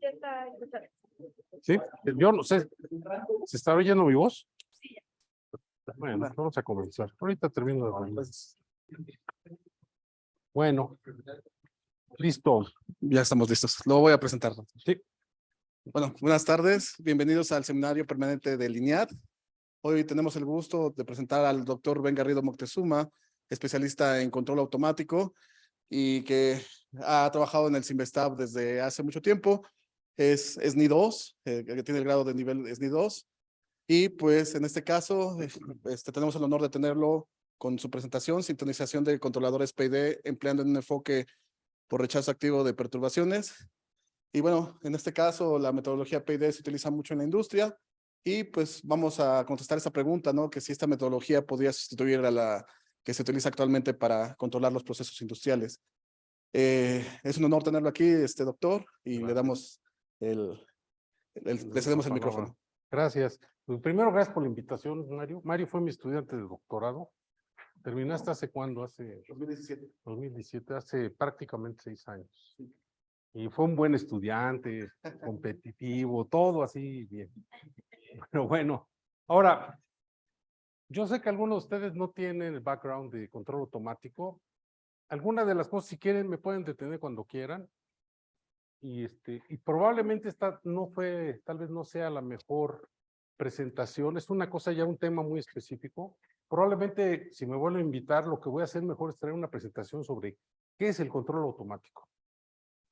Ya está. Sí, yo no sé, ¿se está oyendo mi voz? Bueno, vamos a comenzar. Ahorita termino de hablar. Bueno, listo. Ya estamos listos. Lo voy a presentar. Sí. Bueno, buenas tardes. Bienvenidos al seminario permanente de INIAD. Hoy tenemos el gusto de presentar al doctor Ben Garrido Moctezuma, especialista en control automático y que ha trabajado en el Cinvestav desde hace mucho tiempo. Es SNI 2, que tiene el grado de nivel SNI 2. Y pues en este caso tenemos el honor de tenerlo con su presentación, sintonización de controladores PID, empleando un enfoque por rechazo activo de perturbaciones. Y bueno, en este caso la metodología PID se utiliza mucho en la industria y pues vamos a contestar esta pregunta, ¿no? Que si esta metodología podría sustituir a la que se utiliza actualmente para controlar los procesos industriales. Es un honor tenerlo aquí, doctor, y le damos le cedemos el micrófono. Gracias. Pues primero, gracias por la invitación, Mario. Mario fue mi estudiante de doctorado. ¿Terminaste hace cuándo? Hace 2017. 2017, hace prácticamente 6 años. Y fue un buen estudiante, competitivo, todo así bien. Pero bueno, ahora, yo sé que algunos de ustedes no tienen el background de control automático. Algunas de las cosas, si quieren, me pueden detener cuando quieran. Y probablemente esta no fue, tal vez no sea la mejor presentación. Es una cosa ya, un tema muy específico. Probablemente, si me vuelven a invitar, lo que voy a hacer mejor es traer una presentación sobre qué es el control automático.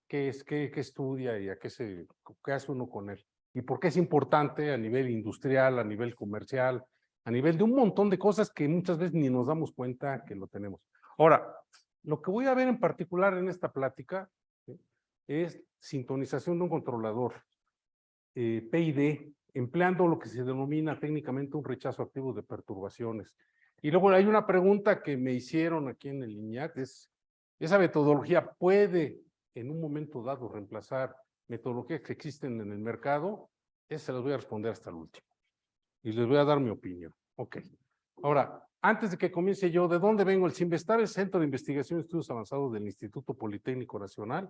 ¿Qué es, qué estudia y qué hace uno con él? Y por qué es importante a nivel industrial, a nivel comercial, a nivel de un montón de cosas que muchas veces ni nos damos cuenta que lo tenemos. Ahora, lo que voy a ver en particular en esta plática, ¿sí?, es sintonización de un controlador PID, empleando lo que se denomina técnicamente un rechazo activo de perturbaciones. Y luego hay una pregunta que me hicieron aquí en el INIAC, es, ¿esa metodología puede en un momento dado reemplazar metodologías que existen en el mercado? Esa se las voy a responder hasta el último. Y les voy a dar mi opinión. Ok. Ahora, antes de que comience yo, ¿de dónde vengo? El Cinvestav es Centro de Investigación y Estudios Avanzados del Instituto Politécnico Nacional.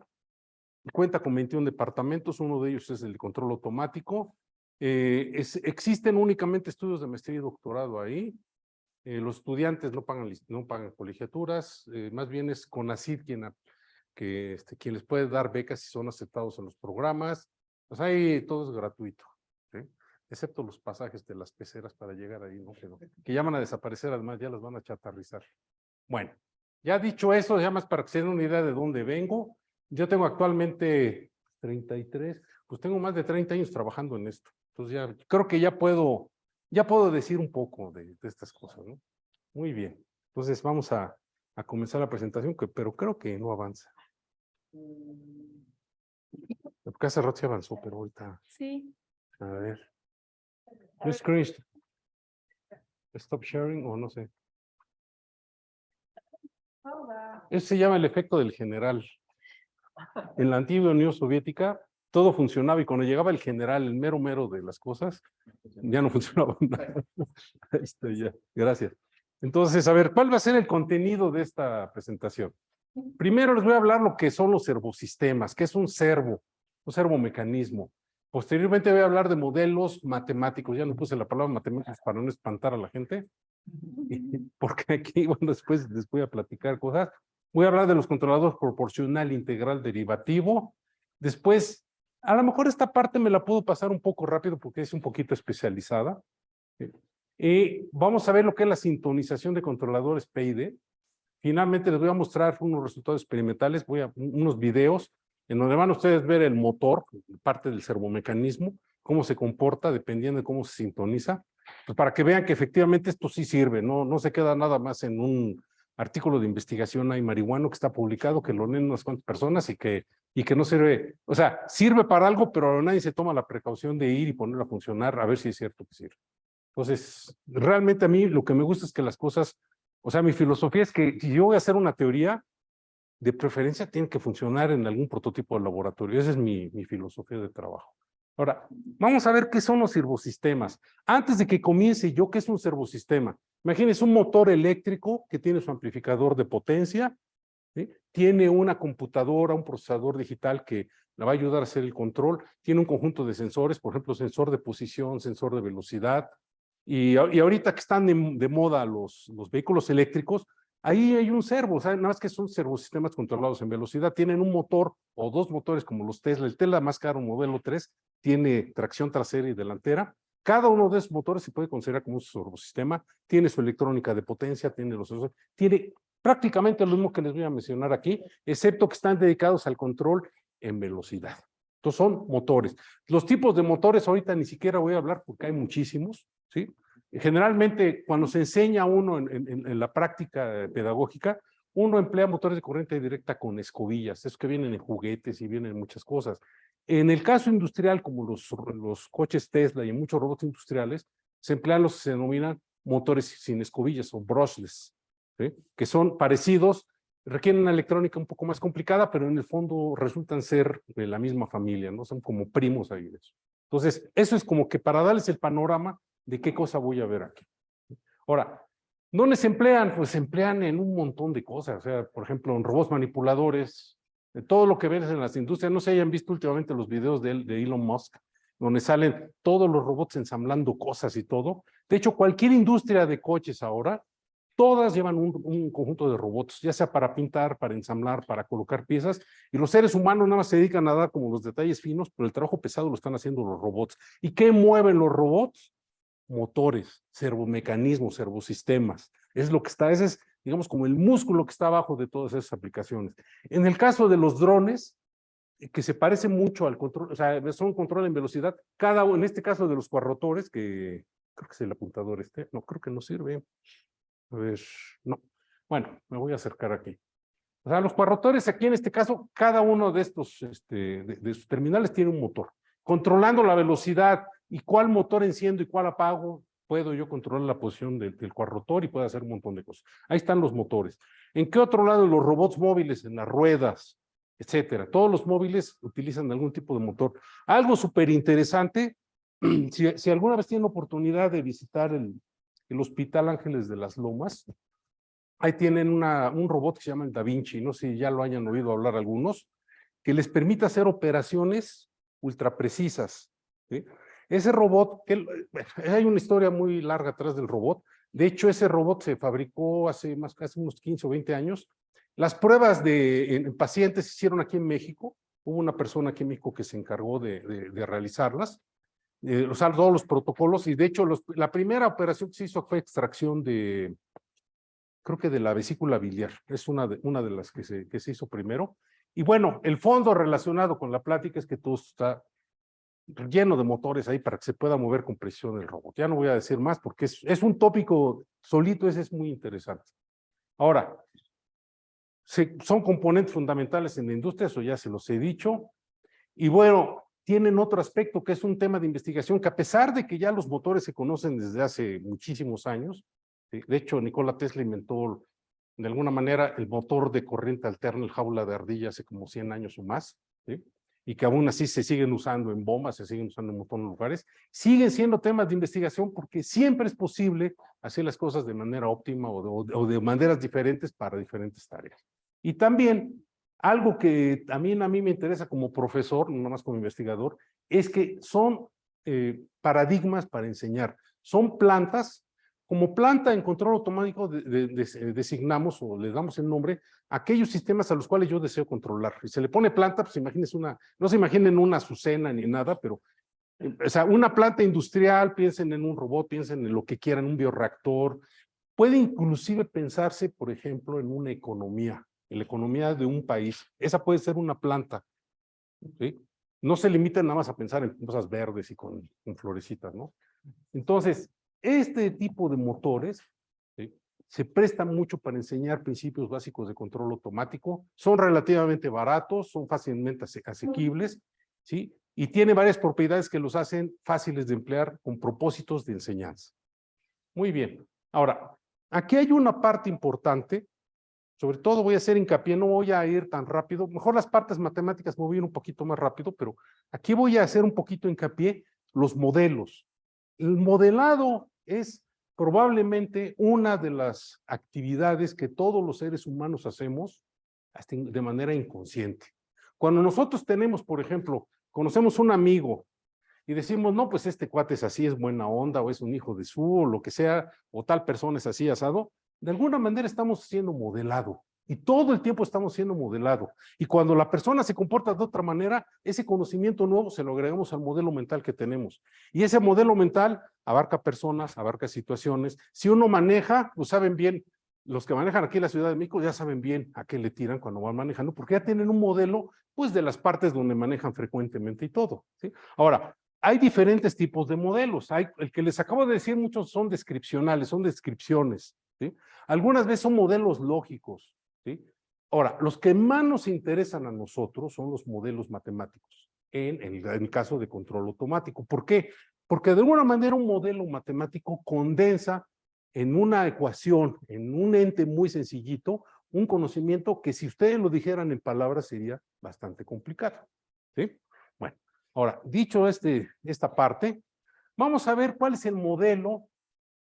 Cuenta con 21 departamentos, uno de ellos es el de control automático. Existen únicamente estudios de maestría y doctorado ahí. Los estudiantes no pagan colegiaturas, más bien es CONACYT quien les puede dar becas si son aceptados en los programas. Pues ahí todo es gratuito, ¿sí?, excepto los pasajes de las peceras para llegar ahí, ¿no? Que ya van a desaparecer, además ya las van a chatarrizar. Bueno, ya dicho eso, ya más para que se den una idea de dónde vengo. Yo tengo actualmente 33, pues tengo más de 30 años trabajando en esto. Entonces ya creo que ya puedo decir un poco de estas cosas, ¿no? Muy bien. Entonces vamos a comenzar la presentación, pero creo que no avanza. Porque hace rato se avanzó, pero ahorita. Sí. A ver. No screen. Stop sharing o no sé. Eso se llama el efecto del general. En la antigua Unión Soviética todo funcionaba y cuando llegaba el general, el mero mero de las cosas, ya no funcionaba nada. Ahí estoy ya. Gracias. Entonces, a ver, ¿cuál va a ser el contenido de esta presentación? Primero les voy a hablar lo que son los servosistemas, qué es un servomecanismo. Posteriormente voy a hablar de modelos matemáticos. Ya no puse la palabra matemáticos para no espantar a la gente, porque aquí, bueno, después les voy a platicar cosas. Voy a hablar de los controladores proporcional, integral, derivativo. Después, a lo mejor esta parte me la puedo pasar un poco rápido porque es un poquito especializada. Vamos a ver lo que es la sintonización de controladores PID. Finalmente les voy a mostrar unos resultados experimentales, unos videos en donde van ustedes ver el motor, parte del servomecanismo, cómo se comporta dependiendo de cómo se sintoniza, pues para que vean que efectivamente esto sí sirve, no se queda nada más en un artículo de investigación ahí marihuano que está publicado, que lo leen unas cuantas personas y que no sirve, o sea, sirve para algo, pero nadie se toma la precaución de ir y ponerlo a funcionar a ver si es cierto que sirve. Entonces, realmente a mí lo que me gusta es que las cosas, o sea, mi filosofía es que si yo voy a hacer una teoría, de preferencia tiene que funcionar en algún prototipo de laboratorio. Esa es mi filosofía de trabajo. Ahora, vamos a ver qué son los servosistemas. Antes de que comience yo, ¿qué es un servosistema? Imagínense un motor eléctrico que tiene su amplificador de potencia ¿sí? Tiene una computadora, un procesador digital que la va a ayudar a hacer el control. Tiene un conjunto de sensores, por ejemplo, sensor de posición, sensor de velocidad. Y ahorita que están de moda los vehículos eléctricos, ahí hay un servo, o sea, nada más que son servosistemas controlados en velocidad. Tienen un motor o dos motores como los Tesla. El Tesla más caro, modelo 3, tiene tracción trasera y delantera. Cada uno de esos motores se puede considerar como un servosistema. Tiene su electrónica de potencia, tiene los sensores, tiene prácticamente lo mismo que les voy a mencionar aquí, excepto que están dedicados al control en velocidad. Entonces son motores. Los tipos de motores ahorita ni siquiera voy a hablar porque hay muchísimos, ¿sí? Generalmente cuando se enseña a uno en la práctica pedagógica, uno emplea motores de corriente directa con escobillas, esos que vienen en juguetes y vienen en muchas cosas. En el caso industrial, como los coches Tesla y muchos robots industriales, se emplean los que se denominan motores sin escobillas o brushless, ¿sí? Que son parecidos, requieren una electrónica un poco más complicada, pero en el fondo resultan ser de la misma familia, ¿no? Son como primos ahí de eso. Entonces, eso es como que para darles el panorama de qué cosa voy a ver aquí. Ahora, ¿dónde se emplean? Pues se emplean en un montón de cosas, o sea, por ejemplo, en robots manipuladores, de todo lo que ves en las industrias. No sé si hayan visto últimamente los videos de Elon Musk, donde salen todos los robots ensamblando cosas y todo. De hecho, cualquier industria de coches ahora, todas llevan un conjunto de robots, ya sea para pintar, para ensamblar, para colocar piezas, y los seres humanos nada más se dedican a dar como los detalles finos, pero el trabajo pesado lo están haciendo los robots. ¿Y qué mueven los robots? Motores, servomecanismos, servosistemas. Es lo que está, ese es, digamos, como el músculo que está abajo de todas esas aplicaciones. En el caso de los drones, que se parece mucho al control, o sea, son control en velocidad, en este caso de los cuadrotores, que creo que es el apuntador no, creo que no sirve. A ver, no. Bueno, me voy a acercar aquí. O sea, los cuadrotores aquí en este caso, cada uno de estos, de sus terminales tiene un motor. Controlando la velocidad y cuál motor enciendo y cuál apago, puedo yo controlar la posición del cuadrotor y puedo hacer un montón de cosas. Ahí están los motores. ¿En qué otro lado? Los robots móviles, en las ruedas, etcétera. Todos los móviles utilizan algún tipo de motor. Algo súper interesante, si alguna vez tienen oportunidad de visitar el Hospital Ángeles de las Lomas, ahí tienen un robot que se llama el Da Vinci, no sé si ya lo hayan oído hablar algunos, que les permite hacer operaciones ultra precisas, ¿sí? Ese robot, hay una historia muy larga atrás del robot. De hecho, ese robot se fabricó hace casi unos 15 o 20 años. Las pruebas en pacientes se hicieron aquí en México. Hubo una persona aquí en México que se encargó de realizarlas. O sea, todos los protocolos, y de hecho la primera operación que se hizo fue extracción creo que de la vesícula biliar, es una de las que se hizo primero. Y bueno, el fondo relacionado con la plática es que todo está lleno de motores ahí para que se pueda mover con precisión el robot. Ya no voy a decir más porque es un tópico solito, ese es muy interesante. Ahora, son componentes fundamentales en la industria, eso ya se los he dicho. Y bueno, tienen otro aspecto que es un tema de investigación que a pesar de que ya los motores se conocen desde hace muchísimos años, de hecho Nikola Tesla inventó de alguna manera el motor de corriente alterna, el jaula de ardilla hace como 100 años o más, ¿sí? Y que aún así se siguen usando en bombas, se siguen usando en un montón de lugares, siguen siendo temas de investigación porque siempre es posible hacer las cosas de manera óptima o de maneras diferentes para diferentes tareas. Y también algo que también a mí me interesa como profesor, no más como investigador, es que son paradigmas para enseñar. Son plantas, como planta en control automático designamos o le damos el nombre a aquellos sistemas a los cuales yo deseo controlar. Y se le pone planta, pues imagínense no se imaginen una azucena ni nada, pero o sea, una planta industrial, piensen en un robot, piensen en lo que quieran, un bioreactor. Puede inclusive pensarse, por ejemplo, en una economía, en la economía de un país. Esa puede ser una planta, ¿sí? No se limiten nada más a pensar en cosas verdes y con florecitas, ¿no? Entonces, este tipo de motores, ¿sí?, se prestan mucho para enseñar principios básicos de control automático, son relativamente baratos, son fácilmente asequibles, ¿sí? Y tiene varias propiedades que los hacen fáciles de emplear con propósitos de enseñanza. Muy bien. Ahora, aquí hay una parte importante, sobre todo voy a hacer hincapié, no voy a ir tan rápido, mejor las partes matemáticas me voy a ir un poquito más rápido, pero aquí voy a hacer un poquito hincapié los modelos. El modelado es probablemente una de las actividades que todos los seres humanos hacemos hasta de manera inconsciente. Cuando nosotros tenemos, por ejemplo, conocemos un amigo y decimos, no, pues este cuate es así, es buena onda, o es un hijo de su, o lo que sea, o tal persona es así, asado, de alguna manera estamos siendo modelado. Y todo el tiempo estamos siendo modelado. Y cuando la persona se comporta de otra manera, ese conocimiento nuevo se lo agregamos al modelo mental que tenemos. Y ese modelo mental abarca personas, abarca situaciones. Si uno maneja, pues saben bien, los que manejan aquí en la Ciudad de México ya saben bien a qué le tiran cuando van manejando, porque ya tienen un modelo, pues, de las partes donde manejan frecuentemente y todo, ¿sí? Ahora, hay diferentes tipos de modelos. El que les acabo de decir, muchos son descripcionales, son descripciones, ¿sí? Algunas veces son modelos lógicos, ¿sí? Ahora, los que más nos interesan a nosotros son los modelos matemáticos, en el caso de control automático. ¿Por qué? Porque de alguna manera un modelo matemático condensa en una ecuación, en un ente muy sencillito, un conocimiento que si ustedes lo dijeran en palabras sería bastante complicado, ¿sí? Bueno, ahora, dicho esta parte, vamos a ver cuál es el modelo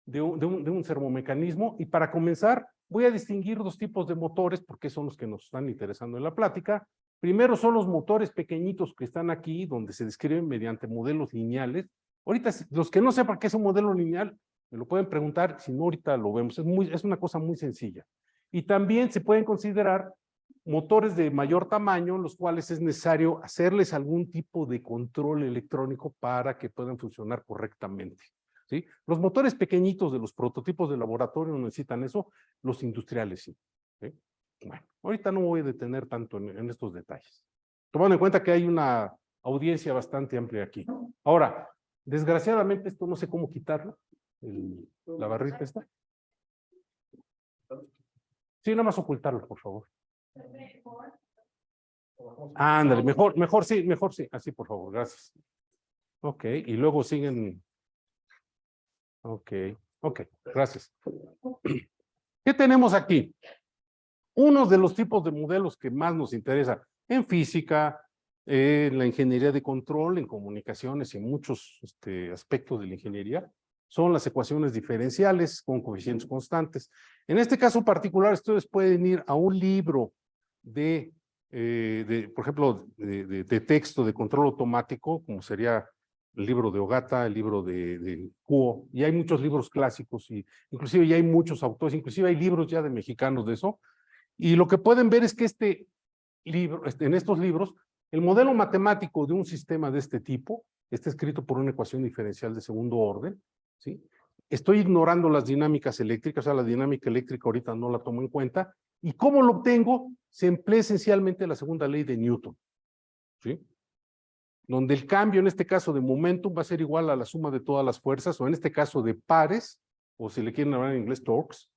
de un servomecanismo, y para comenzar voy a distinguir dos tipos de motores porque son los que nos están interesando en la plática. Primero son los motores pequeñitos que están aquí, donde se describen mediante modelos lineales. Ahorita, los que no sepan qué es un modelo lineal, me lo pueden preguntar, si no ahorita lo vemos, es una cosa muy sencilla. Y también se pueden considerar motores de mayor tamaño, los cuales es necesario hacerles algún tipo de control electrónico para que puedan funcionar correctamente, ¿sí? Los motores pequeñitos de los prototipos de laboratorio no necesitan eso, los industriales sí, ¿sí? Bueno, ahorita no me voy a detener tanto en estos detalles, tomando en cuenta que hay una audiencia bastante amplia aquí. Ahora, desgraciadamente esto no sé cómo quitarlo, la barrita esta. Sí, nada más ocultarlo, por favor. Ándale, mejor sí, así por favor, gracias. Ok, y luego siguen. Ok, gracias. ¿Qué tenemos aquí? Uno de los tipos de modelos que más nos interesa en física, en la ingeniería de control, en comunicaciones y en muchos aspectos de la ingeniería, son las ecuaciones diferenciales con coeficientes constantes. En este caso particular, ustedes pueden ir a un libro por ejemplo, de texto de control automático, como sería el libro de Ogata, el libro de Kuo, y hay muchos libros clásicos, y inclusive ya hay muchos autores, inclusive hay libros ya de mexicanos de eso, y lo que pueden ver es que en estos libros, el modelo matemático de un sistema de este tipo está escrito por una ecuación diferencial de segundo orden, ¿sí? Estoy ignorando las dinámicas eléctricas, o sea, la dinámica eléctrica ahorita no la tomo en cuenta, y ¿cómo lo obtengo? Se emplea esencialmente la segunda ley de Newton, ¿sí? Donde el cambio, en este caso de momentum, va a ser igual a la suma de todas las fuerzas, o en este caso de pares, o si le quieren hablar en inglés, torques,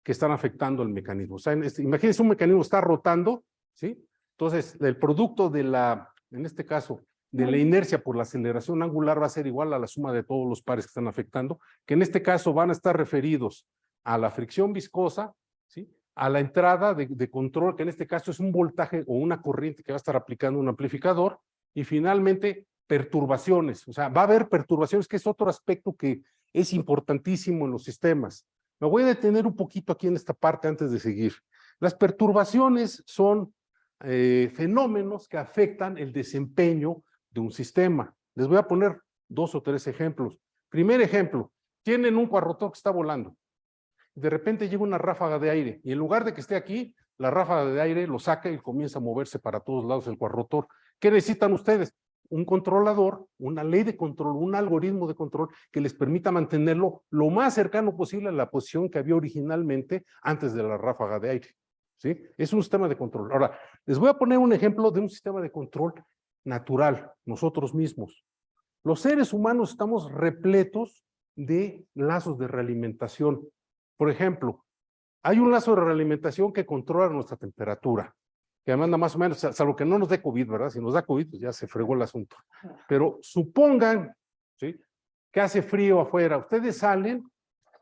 que están afectando el mecanismo. O sea, imagínense un mecanismo está rotando, ¿sí? Entonces, el producto en este caso, de la inercia por la aceleración angular va a ser igual a la suma de todos los pares que están afectando, que en este caso van a estar referidos a la fricción viscosa, ¿sí? A la entrada de control, que en este caso es un voltaje o una corriente que va a estar aplicando un amplificador, y finalmente perturbaciones. O sea, va a haber perturbaciones, que es otro aspecto que es importantísimo en los sistemas. Me voy a detener un poquito aquí en esta parte antes de seguir. Las perturbaciones son fenómenos que afectan el desempeño de un sistema. Les voy a poner 2 o 3 ejemplos. Primer ejemplo, tienen un cuarrotor que está volando. De repente llega una ráfaga de aire y en lugar de que esté aquí, la ráfaga de aire lo saca y comienza a moverse para todos lados el cuarrotor. ¿Qué necesitan ustedes? Un controlador, una ley de control, un algoritmo de control que les permita mantenerlo lo más cercano posible a la posición que había originalmente antes de la ráfaga de aire, ¿sí? Es un sistema de control. Ahora, les voy a poner un ejemplo de un sistema de control natural, nosotros mismos. Los seres humanos estamos repletos de lazos de realimentación. Por ejemplo, hay un lazo de realimentación que controla nuestra temperatura, que manda más o menos, salvo que no nos dé COVID, ¿verdad? Si nos da COVID, pues ya se fregó el asunto. Pero supongan, ¿sí?, que hace frío afuera. Ustedes salen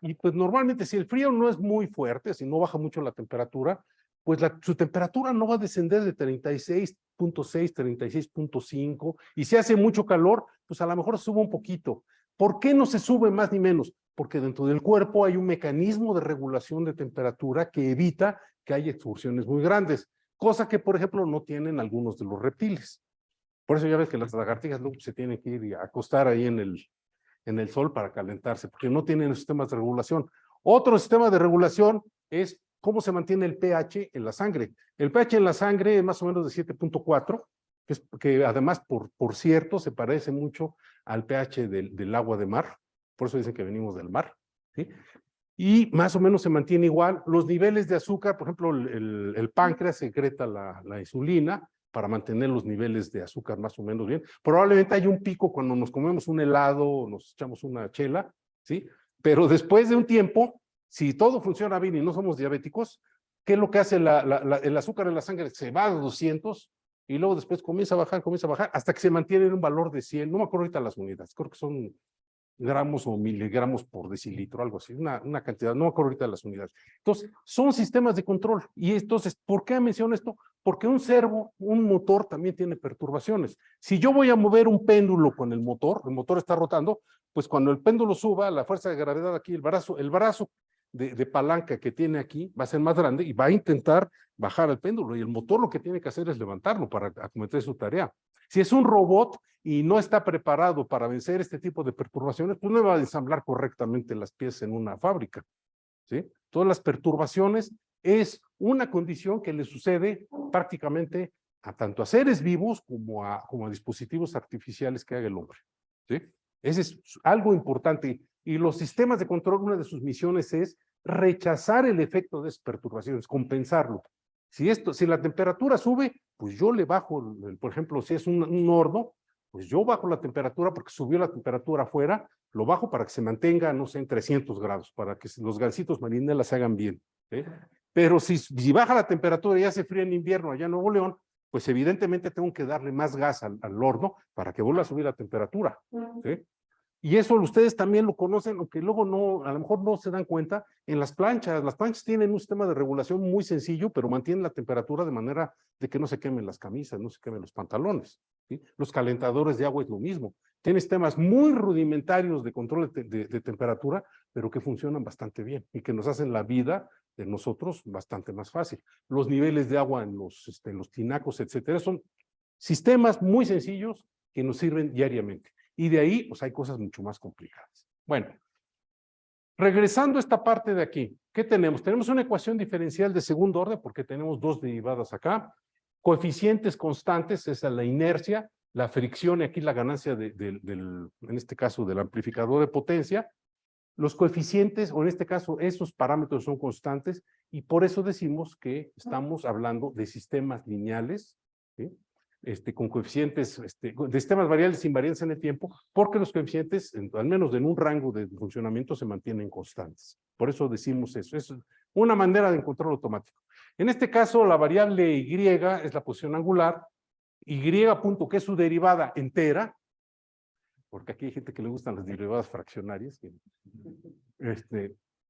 y pues normalmente si el frío no es muy fuerte, si no baja mucho la temperatura, pues su temperatura no va a descender de 36.6, 36.5, y si hace mucho calor, pues a lo mejor sube un poquito. ¿Por qué no se sube más ni menos? Porque dentro del cuerpo hay un mecanismo de regulación de temperatura que evita que haya excursiones muy grandes. cosa que, por ejemplo, no tienen algunos de los reptiles. Por eso ya ves que las lagartijas luego se tienen que ir a acostar ahí en el sol para calentarse, porque no tienen sistemas de regulación. Otro sistema de regulación es cómo se mantiene el pH en la sangre. El pH en la sangre es más o menos de 7.4, que además, por cierto, se parece mucho al pH del agua de mar. Por eso dicen que venimos del mar, ¿sí? Y más o menos se mantiene igual. Los niveles de azúcar, por ejemplo, el páncreas secreta la insulina para mantener los niveles de azúcar más o menos bien. Probablemente hay un pico cuando nos comemos un helado o nos echamos una chela, ¿sí? Pero después de un tiempo, si todo funciona bien y no somos diabéticos, ¿qué es lo que hace el azúcar en la sangre? Se va a 200 y luego después comienza a bajar, hasta que se mantiene en un valor de 100. No me acuerdo ahorita las unidades, creo que son gramos o miligramos por decilitro, algo así, una cantidad, no me acuerdo ahorita de las unidades. Entonces, son sistemas de control. Y entonces, ¿por qué menciono esto? Porque un servo, un motor también tiene perturbaciones. Si yo voy a mover un péndulo con el motor está rotando, pues cuando el péndulo suba, la fuerza de gravedad aquí, el brazo de palanca que tiene aquí va a ser más grande y va a intentar bajar el péndulo. Y el motor lo que tiene que hacer es levantarlo para acometer su tarea. Si es un robot y no está preparado para vencer este tipo de perturbaciones, pues no va a ensamblar correctamente las piezas en una fábrica, ¿sí? Todas las perturbaciones es una condición que le sucede prácticamente a tanto a seres vivos como a dispositivos artificiales que haga el hombre, ¿sí? Ese es algo importante. Y los sistemas de control, una de sus misiones es rechazar el efecto de esas perturbaciones, compensarlo. Si la temperatura sube, pues yo le bajo, por ejemplo, si es un horno, pues yo bajo la temperatura porque subió la temperatura afuera, lo bajo para que se mantenga, no sé, en 300 grados, para que los gansitos marinelas se hagan bien, ¿sí? Pero si baja la temperatura y hace frío en invierno allá en Nuevo León, pues evidentemente tengo que darle más gas al horno para que vuelva a subir la temperatura, ¿sí? Y eso ustedes también lo conocen, aunque luego no, a lo mejor no se dan cuenta, en las planchas tienen un sistema de regulación muy sencillo, pero mantienen la temperatura de manera de que no se quemen las camisas, no se quemen los pantalones, ¿sí? Los calentadores de agua es lo mismo. Tienen sistemas muy rudimentarios de control de temperatura, pero que funcionan bastante bien y que nos hacen la vida de nosotros bastante más fácil. Los niveles de agua en los tinacos, etcétera, son sistemas muy sencillos que nos sirven diariamente. Y de ahí, pues hay cosas mucho más complicadas. Bueno, regresando a esta parte de aquí, ¿qué tenemos? Tenemos una ecuación diferencial de segundo orden, porque tenemos dos derivadas acá. Coeficientes constantes, esa es la inercia, la fricción y aquí la ganancia en este caso, del amplificador de potencia. Los coeficientes, o en este caso, esos parámetros son constantes, y por eso decimos que estamos hablando de sistemas lineales, ¿sí? Con coeficientes, de sistemas variables invariantes en el tiempo, porque los coeficientes, al menos en un rango de funcionamiento, se mantienen constantes. Por eso decimos eso. Es una manera de control automático. En este caso, la variable Y es la posición angular, Y punto, que es su derivada entera, porque aquí hay gente que le gustan las derivadas fraccionarias,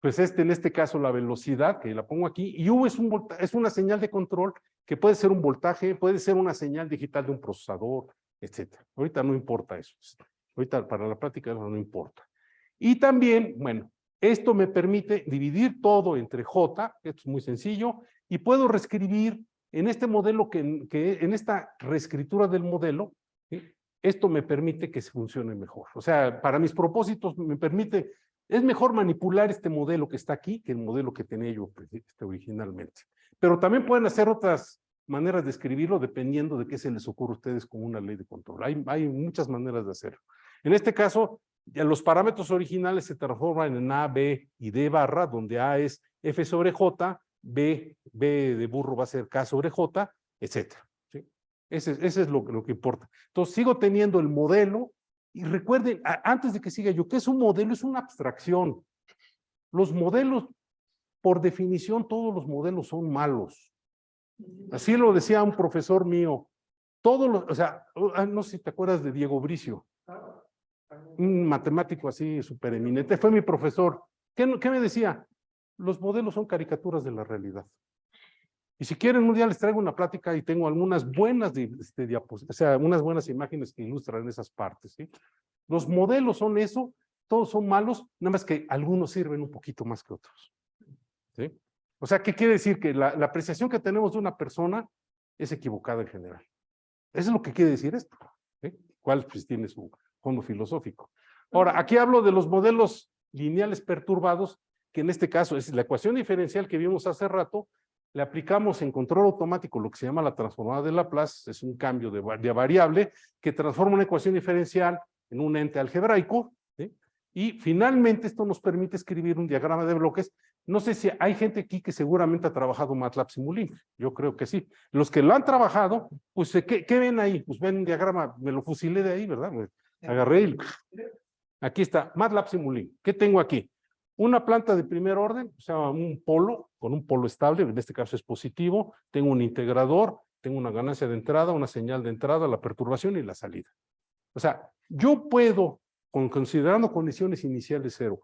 pues en este caso la velocidad, que la pongo aquí, y U es una señal de control que puede ser un voltaje, puede ser una señal digital de un procesador, etcétera. Ahorita no importa eso. Ahorita para la práctica no importa. Y también, bueno, esto me permite dividir todo entre J, esto es muy sencillo, y puedo reescribir en este modelo, en esta reescritura del modelo, ¿sí? Esto me permite que se funcione mejor. O sea, para mis propósitos me permite, es mejor manipular este modelo que está aquí que el modelo que tenía yo originalmente. Pero también pueden hacer otras maneras de escribirlo dependiendo de qué se les ocurre a ustedes con una ley de control. Hay muchas maneras de hacerlo. En este caso, ya los parámetros originales se transforman en A, B y D barra, donde A es F sobre J, B de burro va a ser K sobre J, etcétera. ¿Sí? Ese es lo que importa. Entonces, sigo teniendo el modelo, y recuerden, antes de que siga yo, ¿qué es un modelo? Es una abstracción. Los modelos, por definición, todos los modelos son malos. Así lo decía un profesor mío. O sea, no sé si te acuerdas de Diego Bricio, un matemático así súper eminente, fue mi profesor. ¿Qué me decía? Los modelos son caricaturas de la realidad. Y si quieren, un día les traigo una plática y tengo algunas buenas o sea, unas buenas imágenes que ilustran esas partes, ¿sí? Los modelos son eso, todos son malos, nada más que algunos sirven un poquito más que otros, ¿sí? O sea, ¿qué quiere decir? Que la apreciación que tenemos de una persona es equivocada en general. Eso es lo que quiere decir esto. ¿Cuál pues tiene su fondo filosófico? Ahora, aquí hablo de los modelos lineales perturbados, que en este caso es la ecuación diferencial que vimos hace rato, le aplicamos en control automático lo que se llama la transformada de Laplace, es un cambio de variable que transforma una ecuación diferencial en un ente algebraico, ¿sí? Y finalmente esto nos permite escribir un diagrama de bloques. No sé si hay gente aquí que seguramente ha trabajado MATLAB Simulink, yo creo que sí. Los que lo han trabajado, pues, ¿qué ven ahí? Pues ven un diagrama, me lo fusilé de ahí, ¿verdad? Me agarré y aquí está, MATLAB Simulink. ¿Qué tengo aquí? Una planta de primer orden, o sea, un polo, con un polo estable, en este caso es positivo, tengo un integrador, tengo una ganancia de entrada, una señal de entrada, la perturbación y la salida. O sea, yo puedo, considerando condiciones iniciales cero,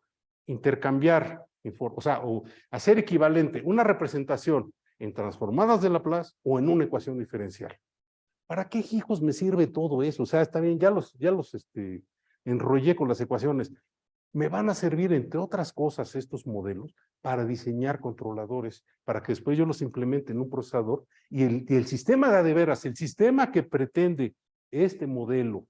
intercambiar, o sea, o hacer equivalente una representación en transformadas de Laplace o en una ecuación diferencial. ¿Para qué hijos me sirve todo eso? O sea, está bien, ya los enrollé con las ecuaciones. Me van a servir, entre otras cosas, estos modelos para diseñar controladores, para que después yo los implemente en un procesador y el sistema de veras, el sistema que pretende este modelo,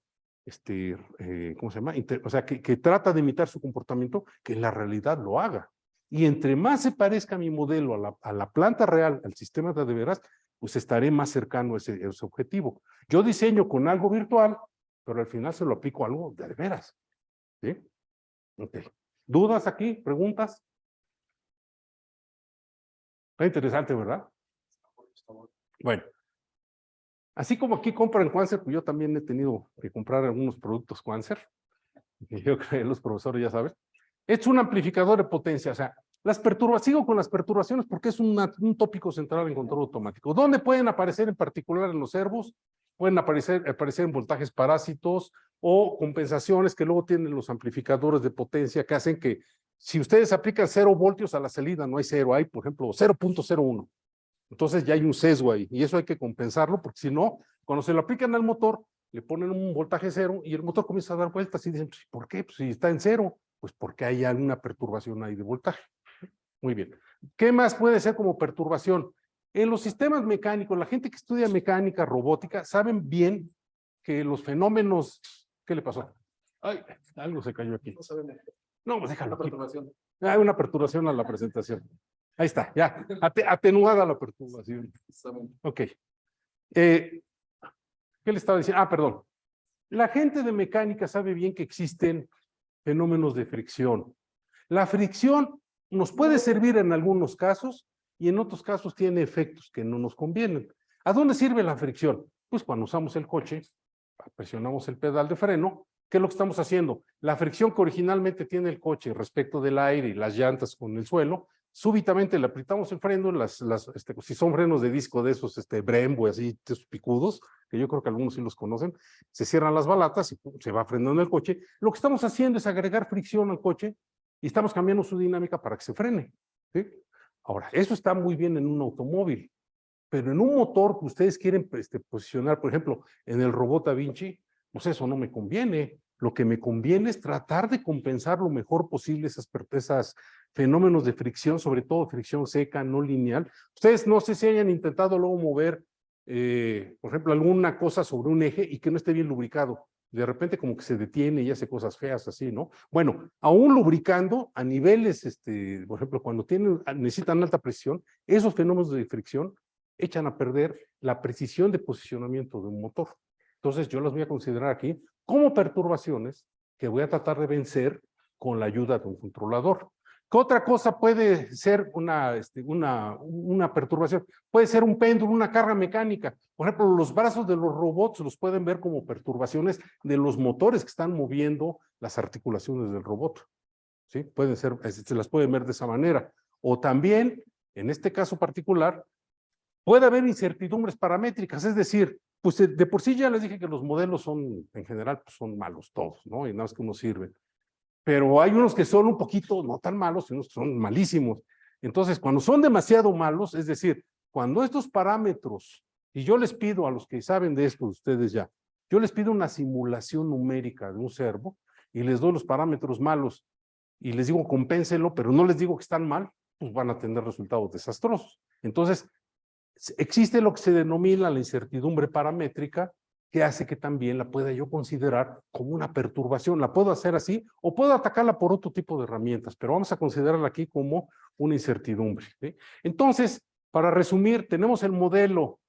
¿cómo se llama? O sea, que trata de imitar su comportamiento, que en la realidad lo haga. Y entre más se parezca mi modelo a la planta real, al sistema de veras, pues estaré más cercano a ese objetivo. Yo diseño con algo virtual, pero al final se lo aplico a algo de veras. ¿Sí? Ok. ¿Dudas aquí? ¿Preguntas? Está interesante, ¿verdad? Bueno. Así como aquí compran Quanser, pues yo también he tenido que comprar algunos productos Quanser. Yo creo que los profesores ya saben. Es un amplificador de potencia, o sea, sigo con las perturbaciones porque es un tópico central en control automático. ¿Dónde pueden aparecer en particular en los servos? Pueden aparecer en voltajes parásitos o compensaciones que luego tienen los amplificadores de potencia que hacen que si ustedes aplican 0 voltios a la salida, no hay 0, hay por ejemplo 0.01. Entonces ya hay un sesgo ahí y eso hay que compensarlo porque si no, cuando se lo aplican al motor, le ponen un voltaje 0 y el motor comienza a dar vueltas y dicen, pues, ¿por qué? Pues si está en 0, pues porque hay alguna perturbación ahí de voltaje. Muy bien. ¿Qué más puede ser como perturbación? En los sistemas mecánicos, la gente que estudia mecánica, robótica, saben bien que los fenómenos... ¿Qué le pasó? Ay, algo se cayó aquí. No, pues déjalo. Una perturbación. Hay una perturbación a la presentación. Ahí está, ya. Atenuada la perturbación. Ok. ¿Qué le estaba diciendo? Ah, perdón. La gente de mecánica sabe bien que existen fenómenos de fricción. La fricción nos puede servir en algunos casos y en otros casos tiene efectos que no nos convienen. ¿A dónde sirve la fricción? Pues cuando usamos el coche, presionamos el pedal de freno, ¿qué es lo que estamos haciendo? La fricción que originalmente tiene el coche respecto del aire y las llantas con el suelo, súbitamente le apretamos el freno, si son frenos de disco de esos Brembo, así, esos picudos, que yo creo que algunos sí los conocen, se cierran las balatas y se va frenando el coche. Lo que estamos haciendo es agregar fricción al coche y estamos cambiando su dinámica para que se frene. ¿Sí? Ahora, eso está muy bien en un automóvil, pero en un motor que ustedes quieren posicionar, por ejemplo, en el robot Da Vinci, pues eso no me conviene. Lo que me conviene es tratar de compensar lo mejor posible esos fenómenos de fricción, sobre todo fricción seca, no lineal. Ustedes no sé si hayan intentado luego mover, por ejemplo, alguna cosa sobre un eje y que no esté bien lubricado. De repente como que se detiene y hace cosas feas así, ¿no? Bueno, aún lubricando a niveles, por ejemplo, cuando necesitan alta presión, esos fenómenos de fricción echan a perder la precisión de posicionamiento de un motor. Entonces yo las voy a considerar aquí como perturbaciones que voy a tratar de vencer con la ayuda de un controlador. ¿Qué otra cosa puede ser una perturbación? Puede ser un péndulo, una carga mecánica. Por ejemplo, los brazos de los robots los pueden ver como perturbaciones de los motores que están moviendo las articulaciones del robot. ¿Sí? Pueden ser, se las pueden ver de esa manera. O también, en este caso particular, puede haber incertidumbres paramétricas, es decir, pues de por sí ya les dije que los modelos son, en general, pues son malos todos, ¿no? Y nada más que unos sirven. Pero hay unos que son un poquito, no tan malos, sino que son malísimos. Entonces, cuando son demasiado malos, es decir, cuando estos parámetros, y yo les pido a los que saben de esto, ustedes ya, yo les pido una simulación numérica de un servo y les doy los parámetros malos y les digo compénselo, pero no les digo que están mal, pues van a tener resultados desastrosos. Entonces, existe lo que se denomina la incertidumbre paramétrica, que hace que también la pueda yo considerar como una perturbación. La puedo hacer así o puedo atacarla por otro tipo de herramientas, pero vamos a considerarla aquí como una incertidumbre, ¿sí? Entonces, para resumir, tenemos el modelo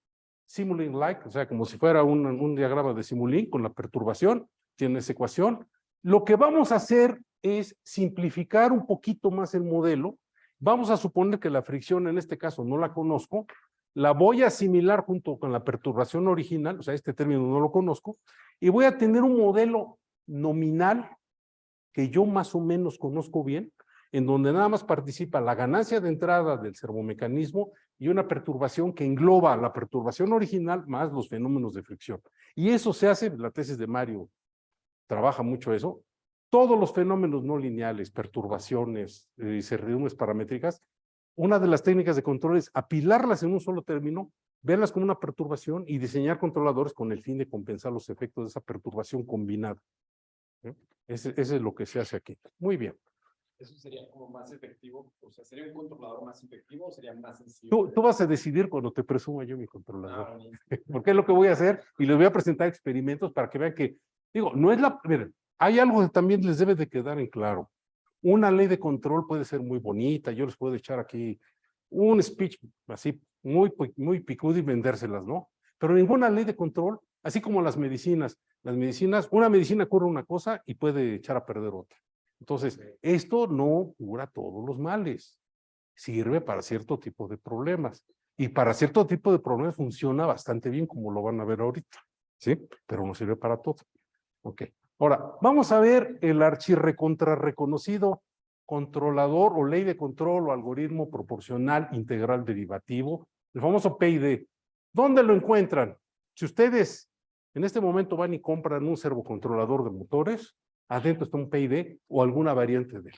Simulink-like, o sea, como si fuera un diagrama de Simulink con la perturbación, tiene esa ecuación. Lo que vamos a hacer es simplificar un poquito más el modelo. Vamos a suponer que la fricción en este caso no la conozco, la voy a asimilar junto con la perturbación original, o sea, este término no lo conozco, y voy a tener un modelo nominal que yo más o menos conozco bien, en donde nada más participa la ganancia de entrada del servomecanismo y una perturbación que engloba la perturbación original más los fenómenos de fricción. Y eso se hace, la tesis de Mario trabaja mucho eso, todos los fenómenos no lineales, perturbaciones, incertidumbres paramétricas, una de las técnicas de control es apilarlas en un solo término, verlas como una perturbación y diseñar controladores con el fin de compensar los efectos de esa perturbación combinada. Ese es lo que se hace aquí. Muy bien. ¿Eso sería como más efectivo? O sea, ¿sería un controlador más efectivo o sería más sencillo? Tú vas a decidir cuando te presuma yo mi controlador. Ah, bueno. Porque es lo que voy a hacer y les voy a presentar experimentos para que vean que, digo, no es la... Miren, hay algo que también les debe de quedar en claro. Una ley de control puede ser muy bonita, yo les puedo echar aquí un speech así muy picudo y vendérselas, ¿no? Pero ninguna ley de control, así como las medicinas, una medicina cura una cosa y puede echar a perder otra. Entonces, esto no cura todos los males, sirve para cierto tipo de problemas. Y para cierto tipo de problemas funciona bastante bien, como lo van a ver ahorita, ¿sí? Pero no sirve para todo. Ok. Ahora, vamos a ver el archirrecontrarreconocido controlador o ley de control o algoritmo proporcional integral derivativo, el famoso PID. ¿Dónde lo encuentran? Si ustedes en este momento van y compran un servocontrolador de motores, adentro está un PID o alguna variante de él,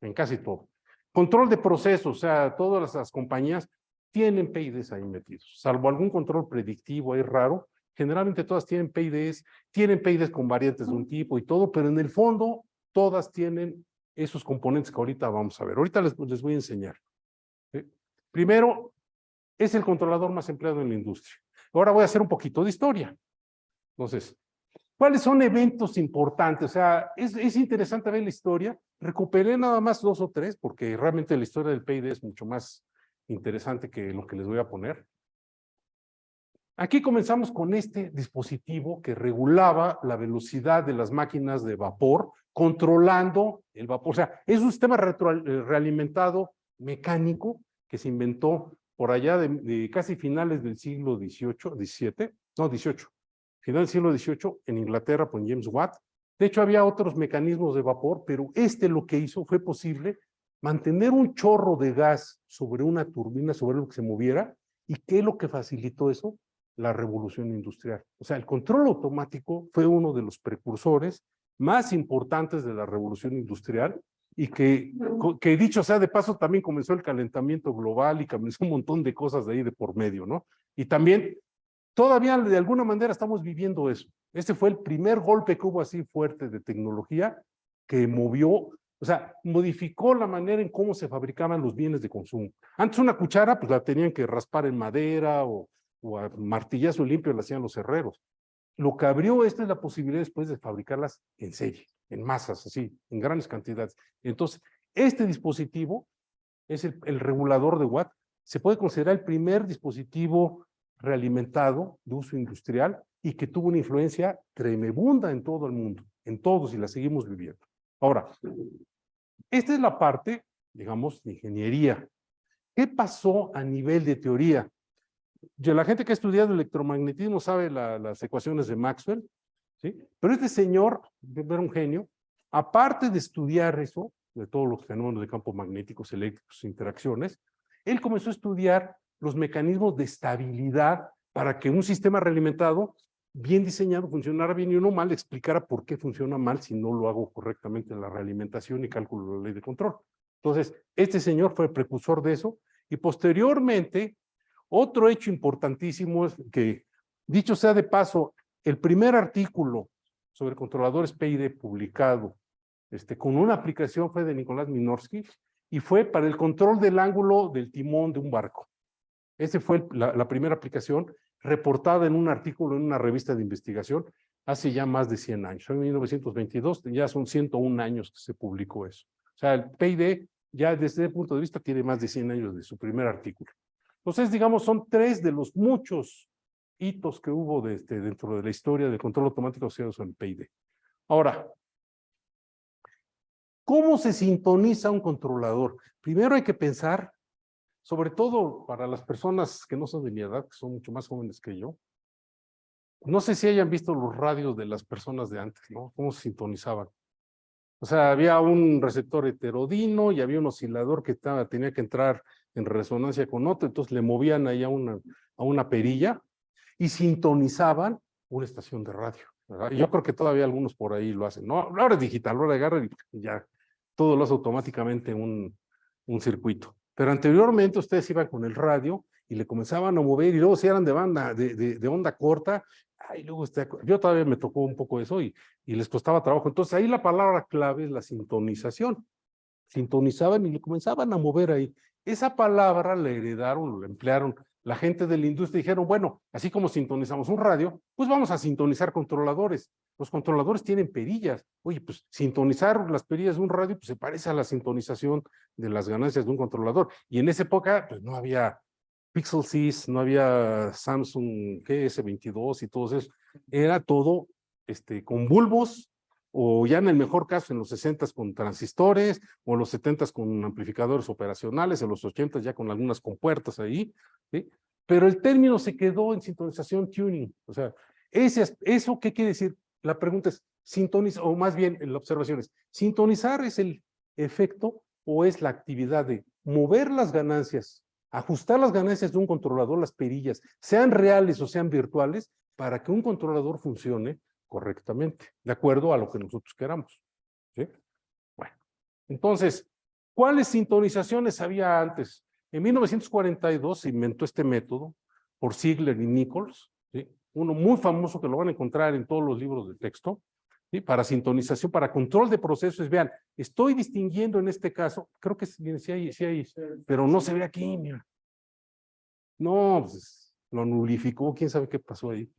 en casi todo. Control de procesos, o sea, todas las compañías tienen PIDs ahí metidos, salvo algún control predictivo ahí raro. Generalmente todas tienen PIDs con variantes de un tipo y todo, pero en el fondo todas tienen esos componentes que ahorita vamos a ver. Ahorita les voy a enseñar. Primero, es el controlador más empleado en la industria. Ahora voy a hacer un poquito de historia. Entonces, ¿cuáles son eventos importantes? O sea, es interesante ver la historia. Recuperé nada más 2 o 3, porque realmente la historia del PID es mucho más interesante que lo que les voy a poner. Aquí comenzamos con este dispositivo que regulaba la velocidad de las máquinas de vapor, controlando el vapor. O sea, es un sistema realimentado mecánico que se inventó por allá de casi finales del siglo XVIII, final del siglo XVIII en Inglaterra por James Watt. De hecho, había otros mecanismos de vapor, pero lo que hizo fue posible mantener un chorro de gas sobre una turbina, sobre lo que se moviera. ¿Y qué es lo que facilitó eso? La revolución industrial. O sea, el control automático fue uno de los precursores más importantes de la revolución industrial y que dicho sea de paso, también comenzó el calentamiento global y comenzó un montón de cosas de ahí de por medio, ¿no? Y también, todavía de alguna manera estamos viviendo eso. Este fue el primer golpe que hubo así fuerte de tecnología que movió, o sea, modificó la manera en cómo se fabricaban los bienes de consumo. Antes una cuchara, pues la tenían que raspar en madera o a martillazo limpio la hacían los herreros. Lo que abrió esto es la posibilidad después de fabricarlas en serie, en masas, así, en grandes cantidades. Entonces, este dispositivo es el regulador de Watt. Se puede considerar el primer dispositivo realimentado de uso industrial y que tuvo una influencia tremenda en todo el mundo, en todos, y la seguimos viviendo. Ahora, esta es la parte, digamos, de ingeniería. ¿Qué pasó a nivel de teoría? La gente que ha estudiado electromagnetismo sabe las ecuaciones de Maxwell, ¿sí? Pero este señor era un genio. Aparte de estudiar eso, de todos los fenómenos de campos magnéticos, eléctricos, interacciones, él comenzó a estudiar los mecanismos de estabilidad para que un sistema realimentado, bien diseñado, funcionara bien y uno mal, explicara por qué funciona mal si no lo hago correctamente en la realimentación y cálculo de la ley de control. Entonces, este señor fue el precursor de eso y posteriormente, otro hecho importantísimo es que, dicho sea de paso, el primer artículo sobre controladores PID publicado con una aplicación fue de Nicolás Minorski, y fue para el control del ángulo del timón de un barco. Esa fue la primera aplicación reportada en un artículo en una revista de investigación hace ya más de 100 años. En 1922 ya son 101 años que se publicó eso. O sea, el PID ya desde ese punto de vista tiene más de 100 años de su primer artículo. Entonces, digamos, son 3 de los muchos hitos que hubo dentro de la historia del control automático asociado al PID. Ahora, ¿cómo se sintoniza un controlador? Primero hay que pensar, sobre todo para las personas que no son de mi edad, que son mucho más jóvenes que yo, no sé si hayan visto los radios de las personas de antes, ¿no? ¿Cómo se sintonizaban? O sea, había un receptor heterodino y había un oscilador que tenía que entrar en resonancia con otro, entonces le movían ahí a una perilla y sintonizaban una estación de radio, ¿verdad? Y yo creo que todavía algunos por ahí lo hacen, ¿no? Ahora es digital, ahora agarran y ya todo lo hace automáticamente un circuito. Pero anteriormente ustedes iban con el radio y le comenzaban a mover y luego si eran de banda, de onda corta, ay, luego yo todavía me tocó un poco eso y les costaba trabajo. Entonces ahí la palabra clave es la sintonización. Sintonizaban y le comenzaban a mover ahí. Esa palabra la heredaron, la emplearon la gente de la industria y dijeron, bueno, así como sintonizamos un radio, pues vamos a sintonizar controladores. Los controladores tienen perillas. Oye, pues sintonizar las perillas de un radio pues, se parece a la sintonización de las ganancias de un controlador. Y en esa época, pues no había Pixel 6, no había Samsung S22 y todo eso. Era todo con bulbos, o ya en el mejor caso en los 60s con transistores, o en los 70s con amplificadores operacionales, en los 80s ya con algunas compuertas ahí, ¿sí? Pero el término se quedó en sintonización tuning. O sea, ¿eso qué quiere decir? La pregunta es, sintonizar, o más bien la observación es, ¿sintonizar es el efecto o es la actividad de mover las ganancias, ajustar las ganancias de un controlador, las perillas, sean reales o sean virtuales, para que un controlador funcione correctamente, de acuerdo a lo que nosotros queramos? ¿Sí? Bueno, entonces, ¿cuáles sintonizaciones había antes? En 1942 se inventó este método por Ziegler y Nichols, ¿sí? Uno muy famoso que lo van a encontrar en todos los libros de texto, ¿sí? Para sintonización, para control de procesos. Vean, estoy distinguiendo en este caso, creo que sí hay, pero no se ve aquí, mira. No, pues lo nulificó, quién sabe qué pasó ahí.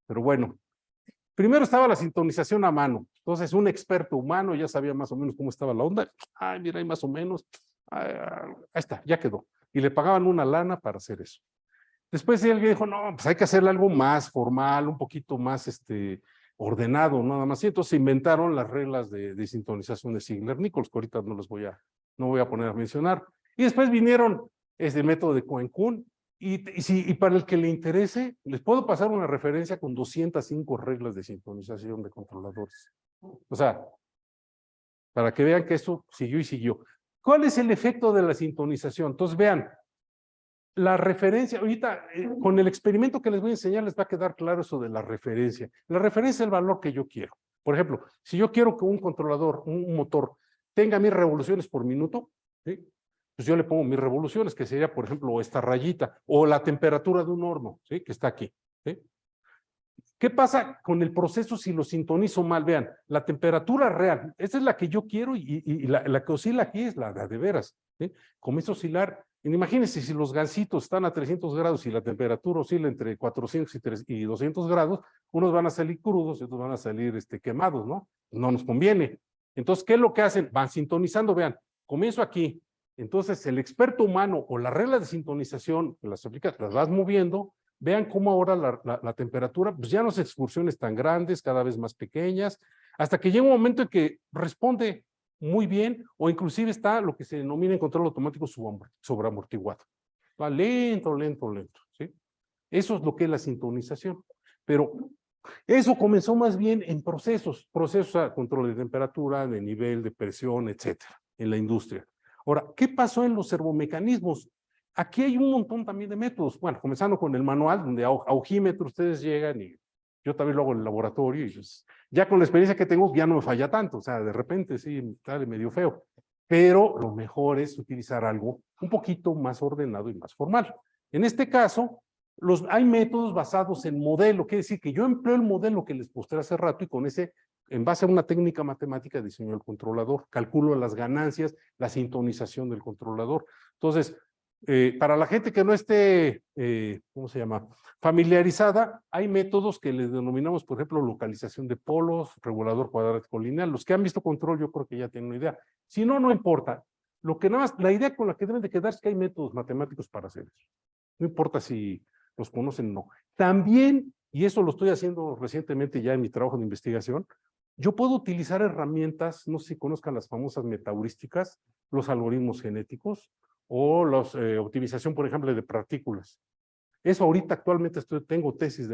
Pero bueno, primero estaba la sintonización a mano. Entonces, un experto humano ya sabía más o menos cómo estaba la onda. Ay, mira, ahí más o menos. Ahí está, ya quedó. Y le pagaban una lana para hacer eso. Después alguien dijo, no, pues hay que hacerle algo más formal, un poquito más ordenado, nada más. Y entonces se inventaron las reglas de sintonización de Ziegler-Nichols, que ahorita no voy a poner a mencionar. Y después vinieron el método de Cohen-Kuhn. Y para el que le interese, les puedo pasar una referencia con 205 reglas de sintonización de controladores. O sea, para que vean que eso siguió y siguió. ¿Cuál es el efecto de la sintonización? Entonces, vean, la referencia, ahorita con el experimento que les voy a enseñar les va a quedar claro eso de la referencia. La referencia es el valor que yo quiero. Por ejemplo, si yo quiero que un controlador, un motor, tenga 1000 revoluciones por minuto, ¿sí? Pues yo le pongo 1000 revoluciones, que sería, por ejemplo, esta rayita, o la temperatura de un horno, ¿sí? Que está aquí, ¿sí? ¿Qué pasa con el proceso si lo sintonizo mal? Vean, la temperatura real, esa es la que yo quiero y la que oscila aquí es la de veras, ¿sí? Comienza a oscilar. Imagínense si los gansitos están a 300 grados y la temperatura oscila entre 400 y 200 grados, unos van a salir crudos y otros van a salir quemados, ¿no? No nos conviene. Entonces, ¿qué es lo que hacen? Van sintonizando, vean, comienzo aquí. Entonces, el experto humano o la regla de sintonización, las aplicas, las vas moviendo. Vean cómo ahora la temperatura, pues ya no se excursiones tan grandes, cada vez más pequeñas, hasta que llega un momento en que responde muy bien, o inclusive está lo que se denomina en control automático sobreamortiguado. Va lento, lento, lento, ¿sí? Eso es lo que es la sintonización. Pero eso comenzó más bien en procesos a control de temperatura, de nivel, de presión, etcétera, en la industria. Ahora, ¿qué pasó en los servomecanismos? Aquí hay un montón también de métodos. Bueno, comenzando con el manual, donde a ojímetro ustedes llegan y yo también lo hago en el laboratorio y pues, ya con la experiencia que tengo ya no me falla tanto. O sea, de repente sí, sale medio feo. Pero lo mejor es utilizar algo un poquito más ordenado y más formal. En este caso, hay métodos basados en modelo. Quiere decir que yo empleo el modelo que les mostré hace rato y con ese en base a una técnica matemática diseño el controlador, calculo las ganancias, la sintonización del controlador. Entonces, para la gente que no esté, ¿cómo se llama? Familiarizada, hay métodos que les denominamos, por ejemplo, localización de polos, regulador cuadrático lineal. Los que han visto control, yo creo que ya tienen una idea. Si no, no importa. Lo que nada más, la idea con la que deben de quedar es que hay métodos matemáticos para hacer eso. No importa si los conocen o no. También, y eso lo estoy haciendo recientemente ya en mi trabajo de investigación, yo puedo utilizar herramientas, no sé si conozcan las famosas metaheurísticas, los algoritmos genéticos o la optimización, por ejemplo, de partículas. Eso ahorita actualmente tengo tesis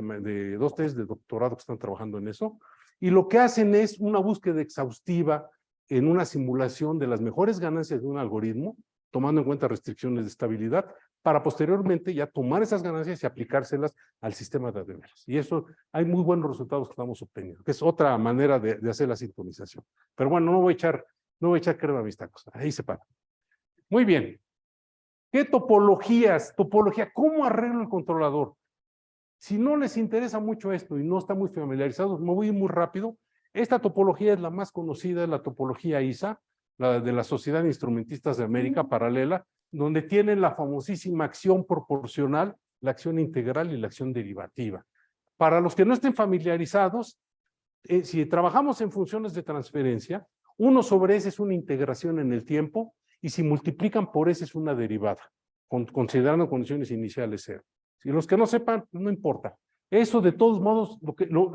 dos tesis de doctorado que están trabajando en eso, y lo que hacen es una búsqueda exhaustiva en una simulación de las mejores ganancias de un algoritmo, tomando en cuenta restricciones de estabilidad, para posteriormente ya tomar esas ganancias y aplicárselas al sistema de veras. Y eso hay muy buenos resultados que estamos obteniendo, que es otra manera de hacer la sintonización. Pero bueno, no voy a echar crema a mis tacos, ahí se para. Muy bien. ¿Qué topologías? Topología, ¿cómo arreglo el controlador? Si no les interesa mucho esto y no están muy familiarizados, me voy a ir muy rápido. Esta topología es la más conocida, es la topología ISA, la de la Sociedad de Instrumentistas de América Paralela, donde tienen la famosísima acción proporcional, la acción integral y la acción derivativa. Para los que no estén familiarizados, si trabajamos en funciones de transferencia, 1 sobre S es una integración en el tiempo, y si multiplican por S es una derivada, considerando condiciones iniciales 0. Si los que no sepan, no importa. Eso de todos modos,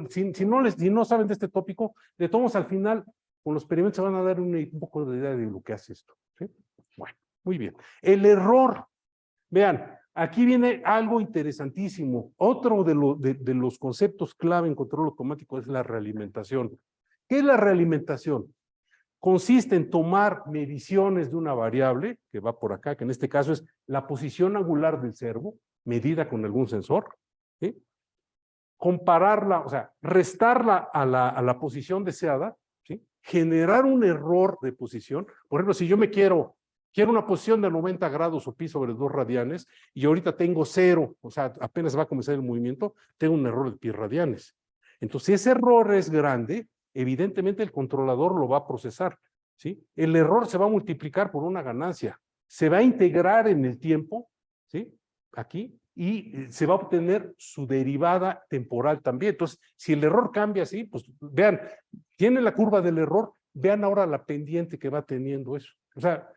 si no saben de este tópico, de todos modos al final, con los experimentos se van a dar un poco de idea de lo que hace esto. ¿Sí? Bueno, muy bien. El error. Vean, aquí viene algo interesantísimo. Otro de los conceptos clave en control automático es la realimentación. ¿Qué es la realimentación? Consiste en tomar mediciones de una variable, que va por acá, que en este caso es la posición angular del servo, medida con algún sensor, ¿sí? Compararla, o sea, restarla a la posición deseada, ¿sí? Generar un error de posición. Por ejemplo, si yo quiero una posición de 90 grados o pi sobre 2 radianes, y ahorita tengo 0, o sea, apenas va a comenzar el movimiento, tengo un error de pi radianes. Entonces, si ese error es grande, evidentemente el controlador lo va a procesar, ¿sí? El error se va a multiplicar por una ganancia, se va a integrar en el tiempo, ¿sí? Aquí, y se va a obtener su derivada temporal también. Entonces, si el error cambia así, pues vean, tiene la curva del error, vean ahora la pendiente que va teniendo eso. O sea,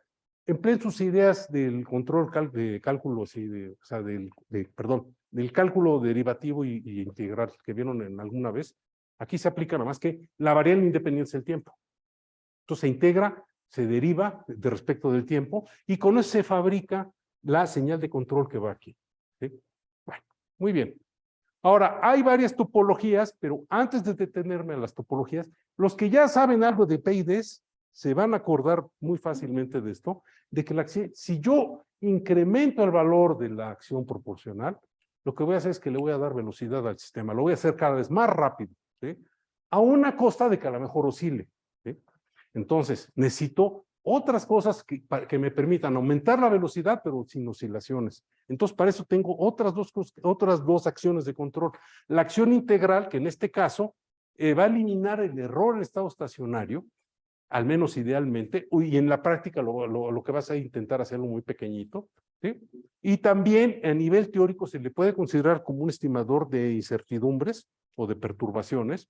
empleen sus ideas del control de cálculo, así o sea, del cálculo derivativo y integral que vieron en alguna vez. Aquí se aplica nada más que la variable independencia del tiempo. Entonces se integra, se deriva de respecto del tiempo y con eso se fabrica la señal de control que va aquí. ¿Sí? Bueno, muy bien. Ahora, hay varias topologías, pero antes de detenerme a las topologías, los que ya saben algo de PIDs se van a acordar muy fácilmente de esto, de que si yo incremento el valor de la acción proporcional, lo que voy a hacer es que le voy a dar velocidad al sistema, lo voy a hacer cada vez más rápido, ¿sí? A una costa de que a lo mejor oscile, ¿sí? Entonces, necesito otras cosas que me permitan aumentar la velocidad, pero sin oscilaciones. Entonces, para eso tengo otras dos acciones de control. La acción integral, que en este caso va a eliminar el error en estado estacionario, al menos idealmente, y en la práctica lo que vas a intentar hacerlo muy pequeñito, ¿sí? Y también a nivel teórico se le puede considerar como un estimador de incertidumbres o de perturbaciones.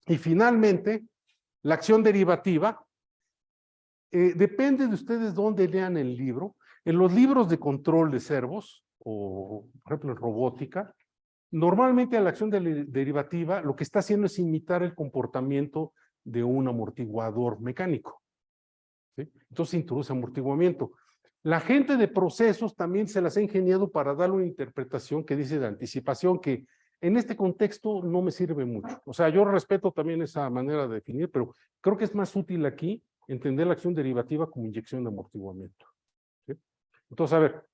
Y finalmente, la acción derivativa, depende de ustedes dónde lean el libro. En los libros de control de servos, o por ejemplo en robótica, normalmente la acción derivativa lo que está haciendo es imitar el comportamiento de un amortiguador mecánico, ¿sí? Entonces introduce amortiguamiento. La gente de procesos también se las ha ingeniado para darle una interpretación que dice de anticipación, que en este contexto no me sirve mucho. O sea, yo respeto también esa manera de definir, pero creo que es más útil aquí entender la acción derivativa como inyección de amortiguamiento, ¿sí? Entonces, a ver,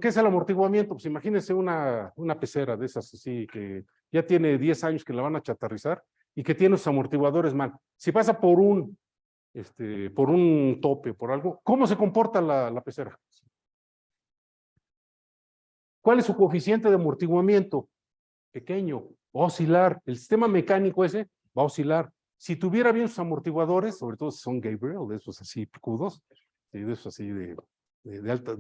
¿qué es el amortiguamiento? Pues imagínense una pecera de esas así que ya tiene 10 años que la van a chatarrizar y que tiene sus amortiguadores mal. Si pasa por un tope, por algo, ¿cómo se comporta la pecera? ¿Cuál es su coeficiente de amortiguamiento? Pequeño, va a oscilar. El sistema mecánico ese va a oscilar. si tuviera bien sus amortiguadores, sobre todo si son Gabriel, de esos así picudos, de esos así de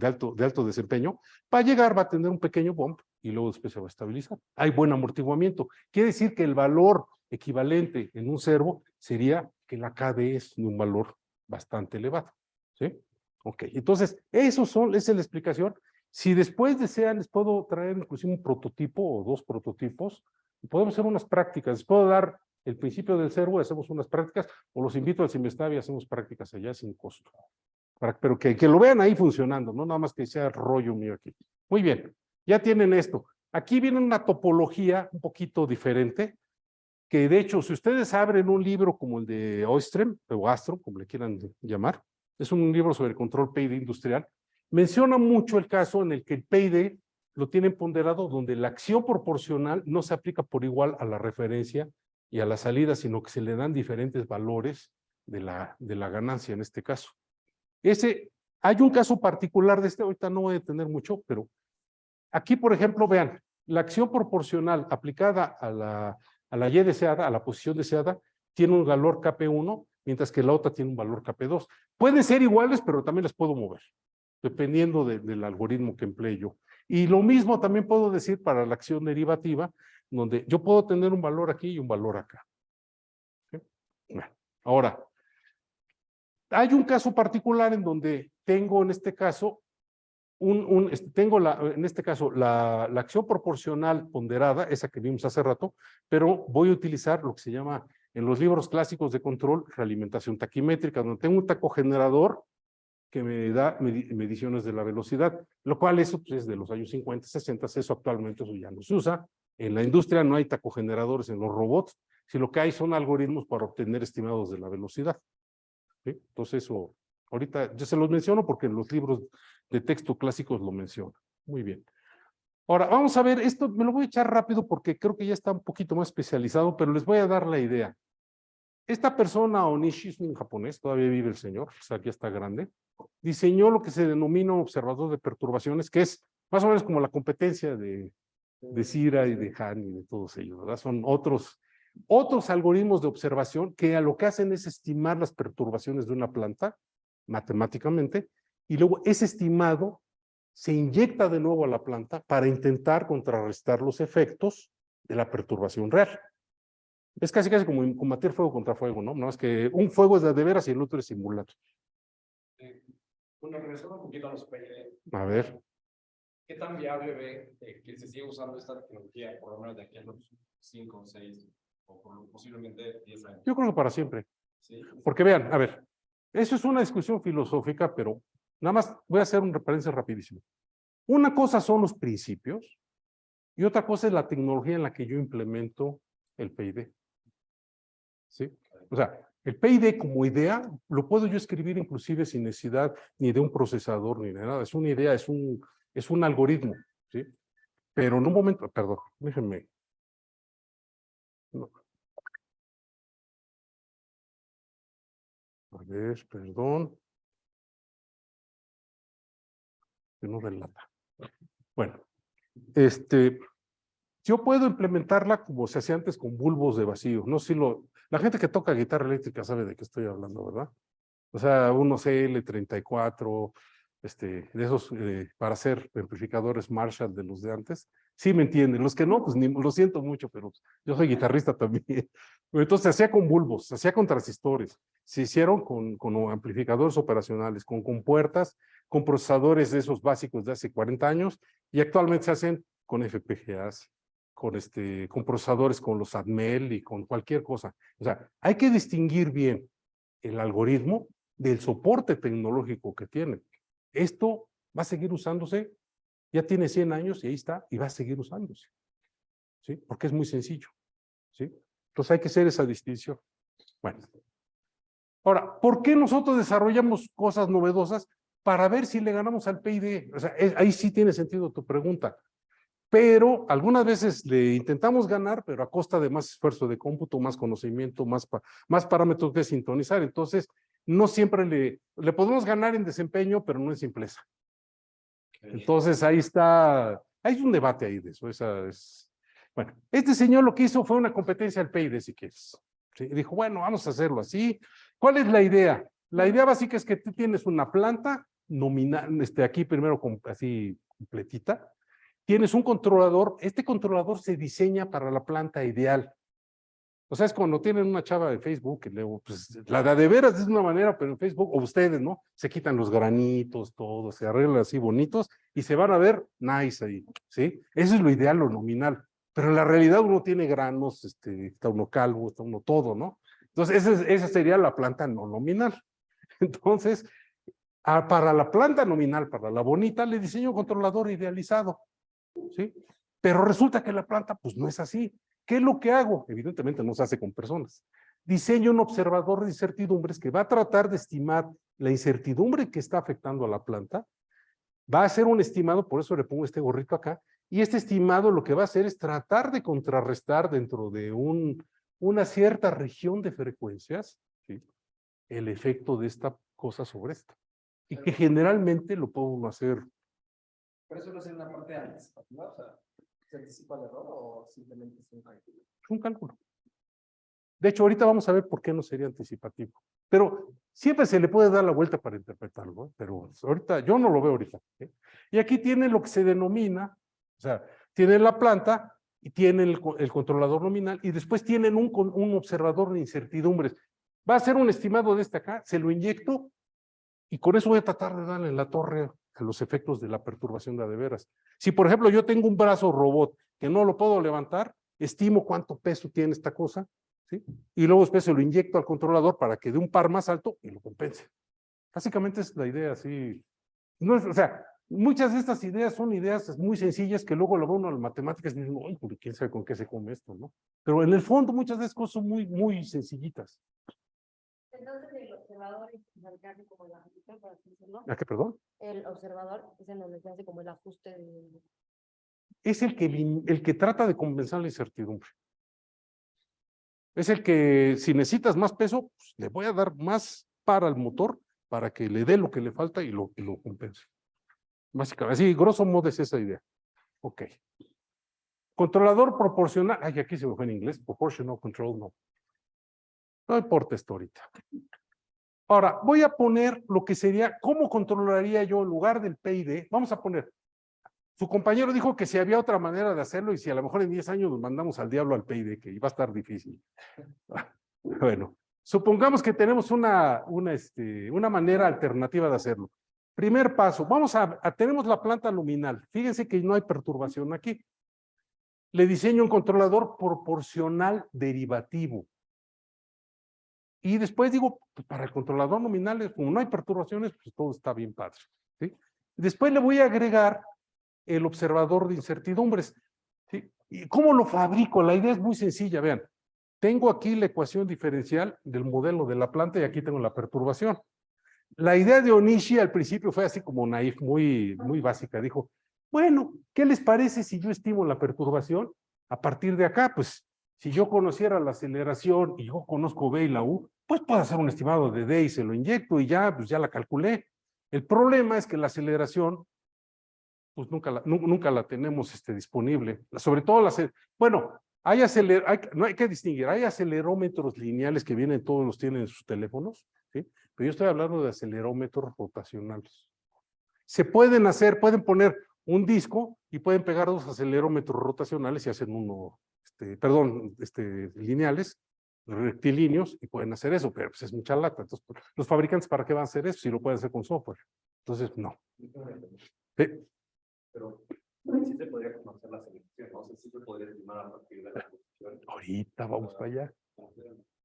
alto desempeño, va a llegar, va a tener un pequeño bump y luego después se va a estabilizar. Hay buen amortiguamiento. Quiere decir que el valor equivalente en un servo sería que la KD es de un valor bastante elevado. ¿Sí? Ok, entonces, esa es la explicación. Si después desean, les puedo traer inclusive un prototipo o dos prototipos. Podemos hacer unas prácticas. Les puedo dar el principio del servo, hacemos unas prácticas, o los invito al Simestavi y hacemos prácticas allá sin costo. Pero que lo vean ahí funcionando, no nada más que sea rollo mío aquí. Muy bien, ya tienen esto. Aquí viene una topología un poquito diferente, que de hecho, si ustedes abren un libro como el de Oström, o Astro, como le quieran llamar, es un libro sobre el control PID industrial, menciona mucho el caso en el que el PID lo tienen ponderado donde la acción proporcional no se aplica por igual a la referencia y a la salida, sino que se le dan diferentes valores de la ganancia en este caso. Hay un caso particular de ahorita no voy a tener mucho, pero aquí, por ejemplo, vean, la acción proporcional aplicada a la Y deseada, a la posición deseada, tiene un valor KP1, mientras que la otra tiene un valor KP2. Pueden ser iguales, pero también las puedo mover, dependiendo del algoritmo que emplee yo. Y lo mismo también puedo decir para la acción derivativa, donde yo puedo tener un valor aquí y un valor acá. ¿Sí? Bueno, ahora, hay un caso particular en donde tengo en este caso, en este caso la acción proporcional ponderada, esa que vimos hace rato, pero voy a utilizar lo que se llama en los libros clásicos de control, realimentación taquimétrica, donde tengo un tacogenerador que me da mediciones de la velocidad, lo cual eso pues, es de los años 50, 60, eso actualmente eso ya no se usa. En la industria no hay tacogeneradores en los robots, sino lo que hay son algoritmos para obtener estimados de la velocidad. ¿Sí? Entonces eso, ahorita yo se los menciono porque en los libros de texto clásicos lo menciono. Muy bien. Ahora, vamos a ver, esto me lo voy a echar rápido porque creo que ya está un poquito más especializado, pero les voy a dar la idea. Esta persona, Onishi, es un japonés, todavía vive el señor, o sea, aquí está grande, diseñó lo que se denomina un observador de perturbaciones, que es más o menos como la competencia de Sira y de Han y de todos ellos, ¿verdad? Son otros algoritmos de observación que a lo que hacen es estimar las perturbaciones de una planta matemáticamente, y luego ese estimado se inyecta de nuevo a la planta para intentar contrarrestar los efectos de la perturbación real. Es casi como combatir fuego contra fuego, ¿no? No es que un fuego es de veras y el otro es simulacro. Bueno, regresando un poquito a los PID. A ver. ¿Qué tan viable ve que se siga usando esta tecnología, por lo menos de aquí a los 5, 6 o posiblemente 10 años? Yo creo que para siempre. ¿Sí? Porque vean, a ver, eso es una discusión filosófica, pero nada más voy a hacer una referencia rapidísimo. Una cosa son los principios y otra cosa es la tecnología en la que yo implemento el PID. ¿Sí? O sea, el PID como idea lo puedo yo escribir inclusive sin necesidad ni de un procesador ni de nada. Es una idea, es un algoritmo, ¿sí? Pero en un momento, perdón, déjenme. No. A ver, perdón. Que no relata. Bueno, yo puedo implementarla como se hacía antes con bulbos de vacío. No sé si la gente que toca guitarra eléctrica sabe de qué estoy hablando, ¿verdad? O sea, unos CL34, de esos para hacer amplificadores Marshall de los de antes. Sí me entienden. Los que no, pues lo siento mucho, pero yo soy guitarrista también. Entonces se hacía con bulbos, se hacía con transistores. Se hicieron con amplificadores operacionales, con compuertas, con procesadores de esos básicos de hace 40 años y actualmente se hacen con FPGAs, con procesadores con los Atmel y con cualquier cosa. O sea, hay que distinguir bien el algoritmo del soporte tecnológico que tiene. Esto va a seguir usándose, ya tiene 100 años y ahí está, y va a seguir usándose. ¿Sí? Porque es muy sencillo. ¿Sí? Entonces hay que hacer esa distinción. Bueno. Ahora, ¿por qué nosotros desarrollamos cosas novedosas? Para ver si le ganamos al PID. O sea, ahí sí tiene sentido tu pregunta. Pero algunas veces le intentamos ganar, pero a costa de más esfuerzo de cómputo, más conocimiento, más parámetros que sintonizar. Entonces, no siempre le podemos ganar en desempeño, pero no en simpleza. Entonces, ahí está, hay un debate ahí de eso. Bueno, este señor lo que hizo fue una competencia al PID, si quieres. ¿sí? Y dijo, bueno, vamos a hacerlo así. ¿Cuál es la idea? La idea básica es que tú tienes una planta nominal, aquí primero así completita, tienes un controlador, este controlador se diseña para la planta ideal. O sea, es cuando tienen una chava de Facebook, que luego, pues, la de veras es una manera, pero en Facebook, o ustedes, ¿no? Se quitan los granitos, todo, se arreglan así bonitos y se van a ver nice ahí, ¿sí? Eso es lo ideal, lo nominal. Pero en la realidad uno tiene granos, está uno calvo, está uno todo, ¿no? Entonces, esa sería la planta no nominal. Entonces, para la planta nominal, para la bonita, le diseño un controlador idealizado, ¿sí? Pero resulta que la planta, pues, no es así. ¿Qué es lo que hago? Evidentemente no se hace con personas. Diseño un observador de incertidumbres que va a tratar de estimar la incertidumbre que está afectando a la planta. Va a hacer un estimado, por eso le pongo este gorrito acá, y este estimado lo que va a hacer es tratar de contrarrestar dentro de una cierta región de frecuencias, ¿sí?, el efecto de esta cosa sobre esta. Y que generalmente lo puede uno hacer. ¿Pero eso no es en una parte anticipativa? O sea, ¿se anticipa el error o simplemente es un cálculo? Es un cálculo. De hecho, ahorita vamos a ver por qué no sería anticipativo. Pero siempre se le puede dar la vuelta para interpretarlo, ¿eh? Pero ahorita, yo no lo veo ahorita, ¿eh? Y aquí tiene lo que se denomina, o sea, tienen la planta y tienen el controlador nominal y después tienen un observador de incertidumbres. Va a ser un estimado de este acá, se lo inyecto y con eso voy a tratar de darle en la torre a los efectos de la perturbación de veras. Si, por ejemplo, yo tengo un brazo robot que no lo puedo levantar, estimo cuánto peso tiene esta cosa, ¿sí? Y luego después se lo inyecto al controlador para que dé un par más alto y lo compense. Básicamente es la idea así. No es, o sea, muchas de estas ideas son ideas muy sencillas que luego lo ve uno en las matemáticas y dice, ay, quién sabe con qué se come esto, ¿no? Pero en el fondo muchas de esas cosas son muy sencillitas. Entonces el observador es el que hace como el ajuste, por así decirlo. ¿A qué, perdón? El observador es en donde se hace como el ajuste de... Es el que trata de compensar la incertidumbre. Es el que, si necesitas más peso, pues, le voy a dar más para el motor para que le dé lo que le falta y lo compense. Básicamente, así, grosso modo es esa idea. Ok. Controlador proporcional. Ay, aquí se me fue en inglés. Proportional control, no. No importa esto ahorita. Ahora, voy a poner lo que sería, ¿cómo controlaría yo en lugar del PID? Vamos a poner, su compañero dijo que si había otra manera de hacerlo y si a lo mejor en 10 años nos mandamos al diablo al PID, que iba a estar difícil. Bueno, supongamos que tenemos una manera alternativa de hacerlo. Primer paso, tenemos la planta luminal. Fíjense que no hay perturbación aquí. Le diseño un controlador proporcional derivativo. Y después digo, pues para el controlador nominal, como no hay perturbaciones, pues todo está bien padre, ¿sí? Después le voy a agregar el observador de incertidumbres, ¿sí? ¿Y cómo lo fabrico? La idea es muy sencilla, vean. Tengo aquí la ecuación diferencial del modelo de la planta y aquí tengo la perturbación. La idea de Onishi al principio fue así como naif, muy básica. Dijo, bueno, ¿qué les parece si yo estimo la perturbación? A partir de acá, pues, si yo conociera la aceleración y yo conozco B y la U, pues puedo hacer un estimado de D y se lo inyecto y ya, pues ya la calculé. El problema es que la aceleración, pues nunca la tenemos disponible. Sobre todo bueno, no hay que distinguir, hay acelerómetros lineales que vienen, todos los tienen en sus teléfonos, ¿sí? Pero yo estoy hablando de acelerómetros rotacionales. Pueden poner un disco y pueden pegar dos acelerómetros rotacionales y hacen lineales, rectilíneos, y pueden hacer eso, pero pues es mucha lata. Entonces, los fabricantes, ¿para qué van a hacer eso si lo pueden hacer con software? Entonces, no. ¿Sí? Pero sí se podría conocer la selección, ¿no? O sea, sí se podría estimar a partir de la posición. Ahorita vamos para allá.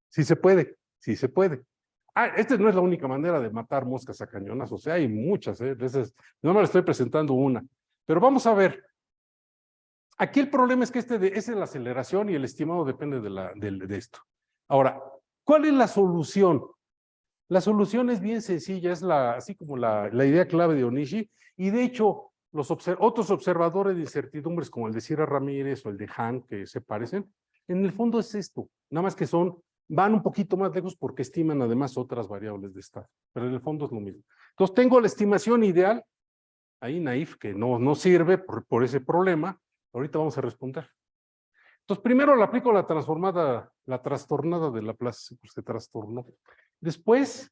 Sí se puede, sí se puede. Esta no es la única manera de matar moscas a cañonazos, o sea, hay muchas, no me la estoy presentando una. Pero vamos a ver. Aquí el problema es que esa es la aceleración y el estimado depende de esto. Ahora, ¿cuál es la solución? La solución es bien sencilla, es así como la idea clave de Onishi, y de hecho, otros observadores de incertidumbres como el de Cira Ramírez o el de Han, que se parecen, en el fondo es esto, nada más que van un poquito más lejos porque estiman además otras variables de estado, pero en el fondo es lo mismo. Entonces tengo la estimación ideal, ahí naif, que no sirve por ese problema. Ahorita vamos a responder. Entonces, primero le aplico la transformada, la trastornada de Laplace, pues se trastornó. Después,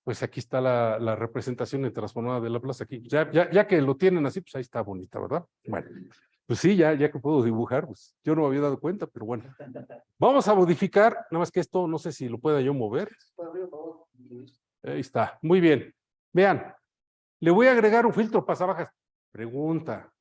pues aquí está la representación de transformada de Laplace. Aquí, ya que lo tienen así, pues ahí está bonita, ¿verdad? Bueno, pues sí, ya que puedo dibujar, pues yo no me había dado cuenta, pero bueno. Vamos a modificar, nada más que esto, no sé si lo pueda yo mover. Ahí está, muy bien. Vean, le voy a agregar un filtro pasabajas. Pregunta.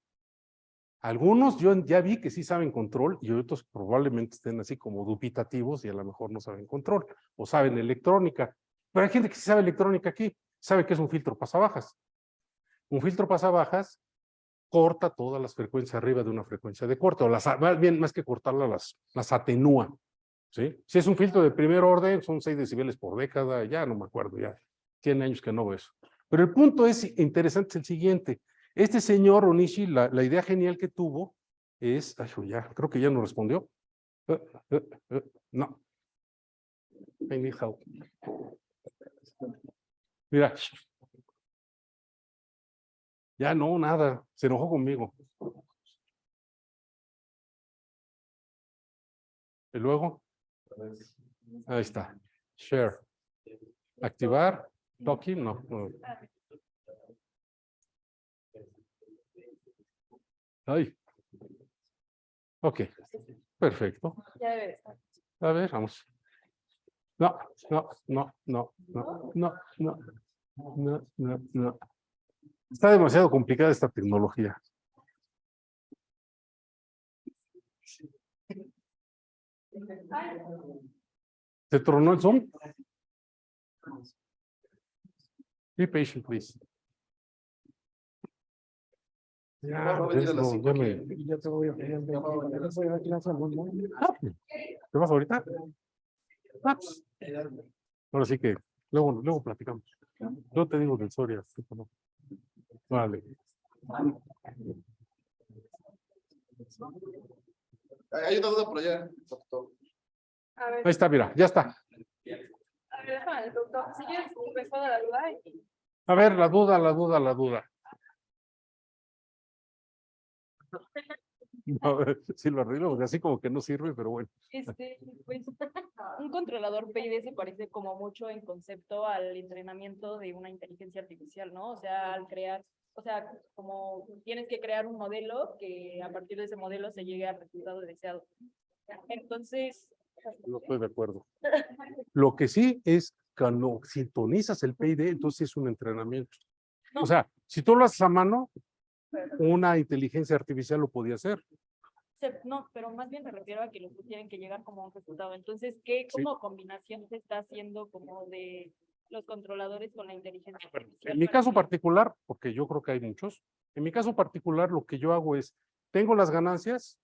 Algunos yo ya vi que sí saben control y otros probablemente estén así como dubitativos y a lo mejor no saben control o saben electrónica. Pero hay gente que sí sabe electrónica aquí, sabe que es un filtro pasabajas. Un filtro pasabajas corta todas las frecuencias arriba de una frecuencia de corte, o más bien, más que cortarlas, las atenúa. ¿Sí? Si es un filtro de primer orden, son 6 decibeles por década, ya no me acuerdo, ya 100 años que no veo eso. Pero el punto es interesante, es el siguiente. Este señor Onishi, la idea genial que tuvo es, ya, creo que ya no respondió. No. I need help. Mira. Ya no, nada, se enojó conmigo. Y luego, ahí está. Share. Activar. Talking, no. Ay. Ok, perfecto. Ya debe estar. A ver, vamos. No. Está demasiado complicada esta tecnología. ¿Se tronó el Zoom? Be patient, please. Ya, Ya te voy a ¿te vas ahorita? Ahora sí que luego platicamos. Yo te digo del Soria. ¿No? Vale. Hay una duda por allá, doctor. A ver, Ahí está, mira, ya está. a ver, déjame, doctor. Si quieres, responda la duda. A ver, la duda. No, a ver, si lo arreglo, porque así como que no sirve, pero bueno. Pues, un controlador PID se parece como mucho en concepto al entrenamiento de una inteligencia artificial, ¿no? O sea, al crear, o sea, como tienes que crear un modelo que a partir de ese modelo se llegue al resultado deseado. Entonces, No estoy de acuerdo. Lo que sí es cuando sintonizas el PID, entonces es un entrenamiento. No. O sea, si tú lo haces a mano, una inteligencia artificial lo podía hacer. no, pero más bien me refiero a que los dos tienen que llegar como a un resultado. Entonces, ¿qué como combinación se está haciendo como de los controladores con la inteligencia artificial? En mi caso particular, porque yo creo que hay muchos, en mi caso particular lo que yo hago es, tengo las ganancias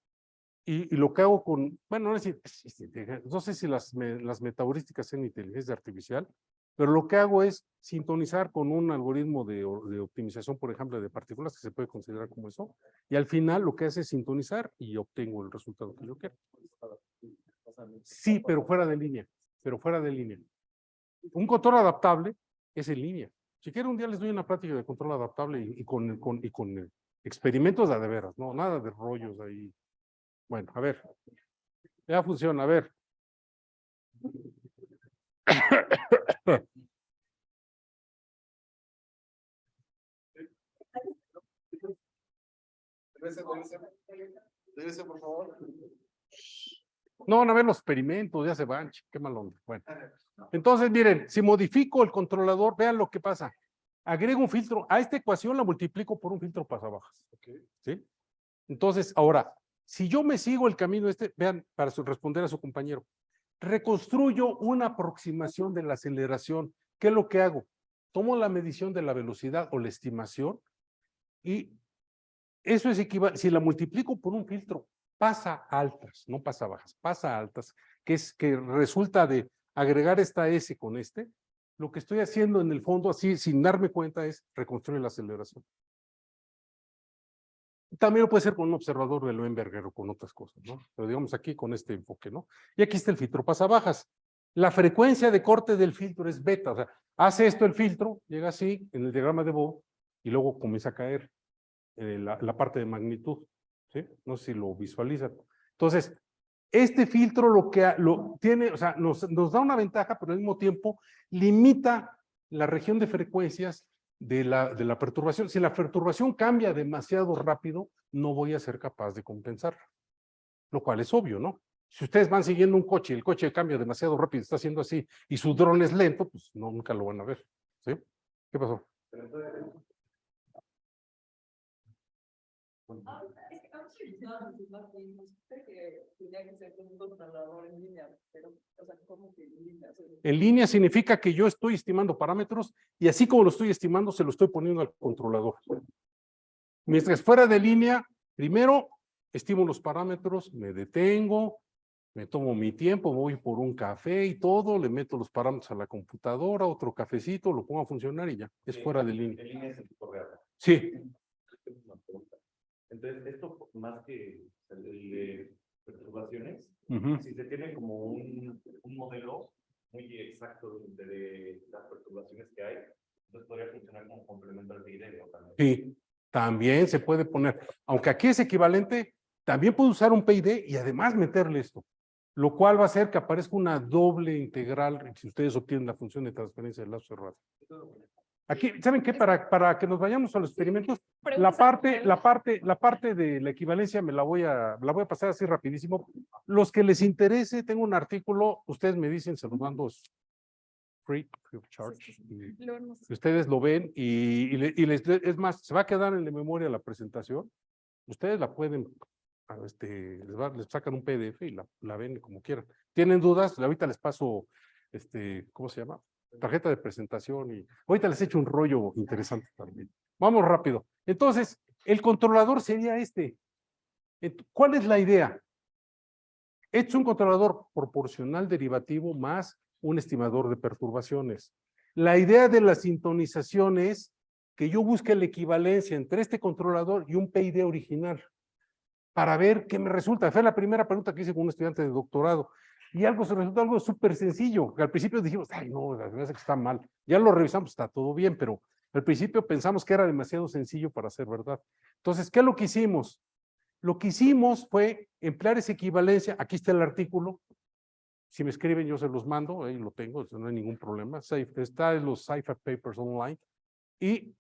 y lo que hago con, bueno, no sé si las metaheurísticas sean inteligencia artificial, pero lo que hago es sintonizar con un algoritmo de optimización, por ejemplo, de partículas, que se puede considerar como eso, y al final lo que hace es sintonizar y obtengo el resultado que yo quiero. Sí, pero fuera de línea, Un control adaptable es en línea. Si quieren, un día les doy una plática de control adaptable y con experimentos de veras, no, nada de rollos ahí. Bueno, a ver, ya funciona, a ver. Regrese, por favor. No van a ver los experimentos, ya se van, qué mal onda. Bueno, entonces miren, si modifico el controlador, vean lo que pasa. Agrego un filtro, a esta ecuación la multiplico por un filtro pasabajas. ¿Sí? Entonces, ahora, si yo me sigo el camino vean, para responder a su compañero, reconstruyo una aproximación de la aceleración. ¿Qué es lo que hago? Tomo la medición de la velocidad o la estimación y eso es equivalente, si la multiplico por un filtro, pasa altas, no pasa bajas, pasa altas, que resulta de agregar esta S con lo que estoy haciendo en el fondo, así sin darme cuenta, es reconstruir la aceleración. También puede ser con un observador de Loenberger o con otras cosas, ¿no? Pero digamos aquí con este enfoque, ¿no? Y aquí está el filtro pasabajas. La frecuencia de corte del filtro es beta, o sea, hace esto el filtro, llega así en el diagrama de Bob y luego comienza a caer la parte de magnitud, ¿sí? No sé si lo visualizan. Entonces, este filtro lo que lo tiene, o sea, nos da una ventaja, pero al mismo tiempo limita la región de frecuencias de la perturbación. Si la perturbación cambia demasiado rápido, no voy a ser capaz de compensar, lo cual es obvio, ¿no? Si ustedes van siguiendo un coche y el coche cambia demasiado rápido, está haciendo así, y su dron es lento, pues no, nunca lo van a ver, ¿sí? ¿Qué pasó? En línea significa que yo estoy estimando parámetros y así como lo estoy estimando, se lo estoy poniendo al controlador. Mientras fuera de línea, primero estimo los parámetros, me detengo, me tomo mi tiempo, voy por un café y todo, le meto los parámetros a la computadora, otro cafecito, lo pongo a funcionar y ya, es fuera de línea. En línea es en tiempo real. Sí. Entonces, esto más que el de perturbaciones, Ujú. si se tiene como un modelo muy exacto de las perturbaciones que hay, entonces podría funcionar como complemento al video también. Sí, también se puede poner, aunque aquí es equivalente, también puedo usar un PID y además meterle esto, lo cual va a hacer que aparezca una doble integral si ustedes obtienen la función de transferencia del lazo cerrado. Aquí, ¿saben qué? Para que nos vayamos a los experimentos, la parte de la equivalencia me la voy a pasar así rapidísimo. Los que les interese, tengo un artículo, ustedes me dicen, se los mando free of charge. Y ustedes lo ven es más, se va a quedar en la memoria la presentación. Ustedes la pueden, les sacan un PDF y la ven como quieran. ¿Tienen dudas? Ahorita les paso, ¿cómo se llama? Tarjeta de presentación y ahorita les echo un rollo interesante también. Vamos rápido. Entonces, el controlador sería este. ¿Cuál es la idea? Es un controlador proporcional derivativo más un estimador de perturbaciones. La idea de la sintonización es que yo busque la equivalencia entre este controlador y un PID original para ver qué me resulta. Fue la primera pregunta que hice con un estudiante de doctorado. Y se resultó algo súper sencillo, que al principio dijimos, ay no, la verdad es que está mal. Ya lo revisamos, está todo bien, pero al principio pensamos que era demasiado sencillo para ser verdad. Entonces, ¿qué es lo que hicimos? Lo que hicimos fue emplear esa equivalencia, aquí está el artículo, si me escriben yo se los mando, ahí lo tengo, no hay ningún problema, está en los CIFAR Papers Online, y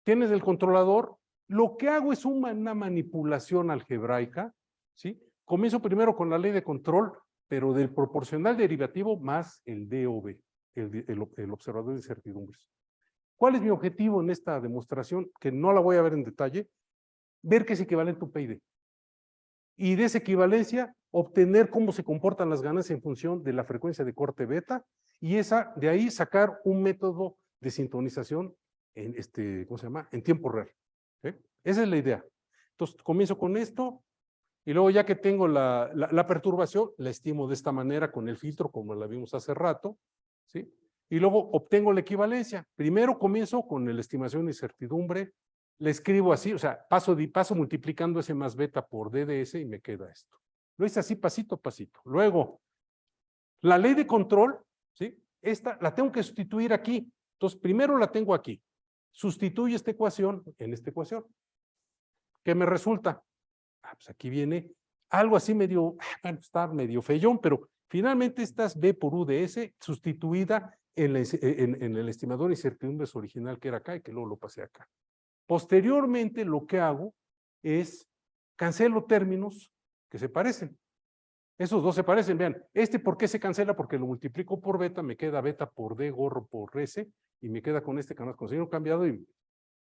tienes el controlador, lo que hago es una manipulación algebraica, ¿sí? Comienzo primero con la ley de control, pero del proporcional derivativo más el DOV, el observador de incertidumbres. ¿Cuál es mi objetivo en esta demostración? Que no la voy a ver en detalle, ver qué es equivalente a un PID. Y de esa equivalencia, obtener cómo se comportan las ganancias en función de la frecuencia de corte beta, y de ahí sacar un método de sintonización en ¿cómo se llama? En tiempo real. ¿Sí? Esa es la idea. Entonces, comienzo con esto, y luego ya que tengo la perturbación, la estimo de esta manera con el filtro, como la vimos hace rato, ¿sí? Y luego obtengo la equivalencia. Primero comienzo con la estimación de incertidumbre, le escribo así, o sea, paso multiplicando ese más beta por DDS y me queda esto. Lo hice así pasito a pasito. Luego, la ley de control, ¿sí? Esta la tengo que sustituir aquí. Entonces, primero la tengo aquí. Sustituyo esta ecuación en esta ecuación. ¿Qué me resulta? Pues aquí viene algo así medio, bueno, está medio feyón, pero finalmente esta es B por UDS sustituida en el estimador de incertidumbres original que era acá y que luego lo pasé acá. Posteriormente lo que hago es cancelo términos que se parecen. Esos dos se parecen, vean, ¿por qué se cancela? Porque lo multiplico por beta, me queda beta por D, gorro por S, y me queda con este canal conseguido cambiado y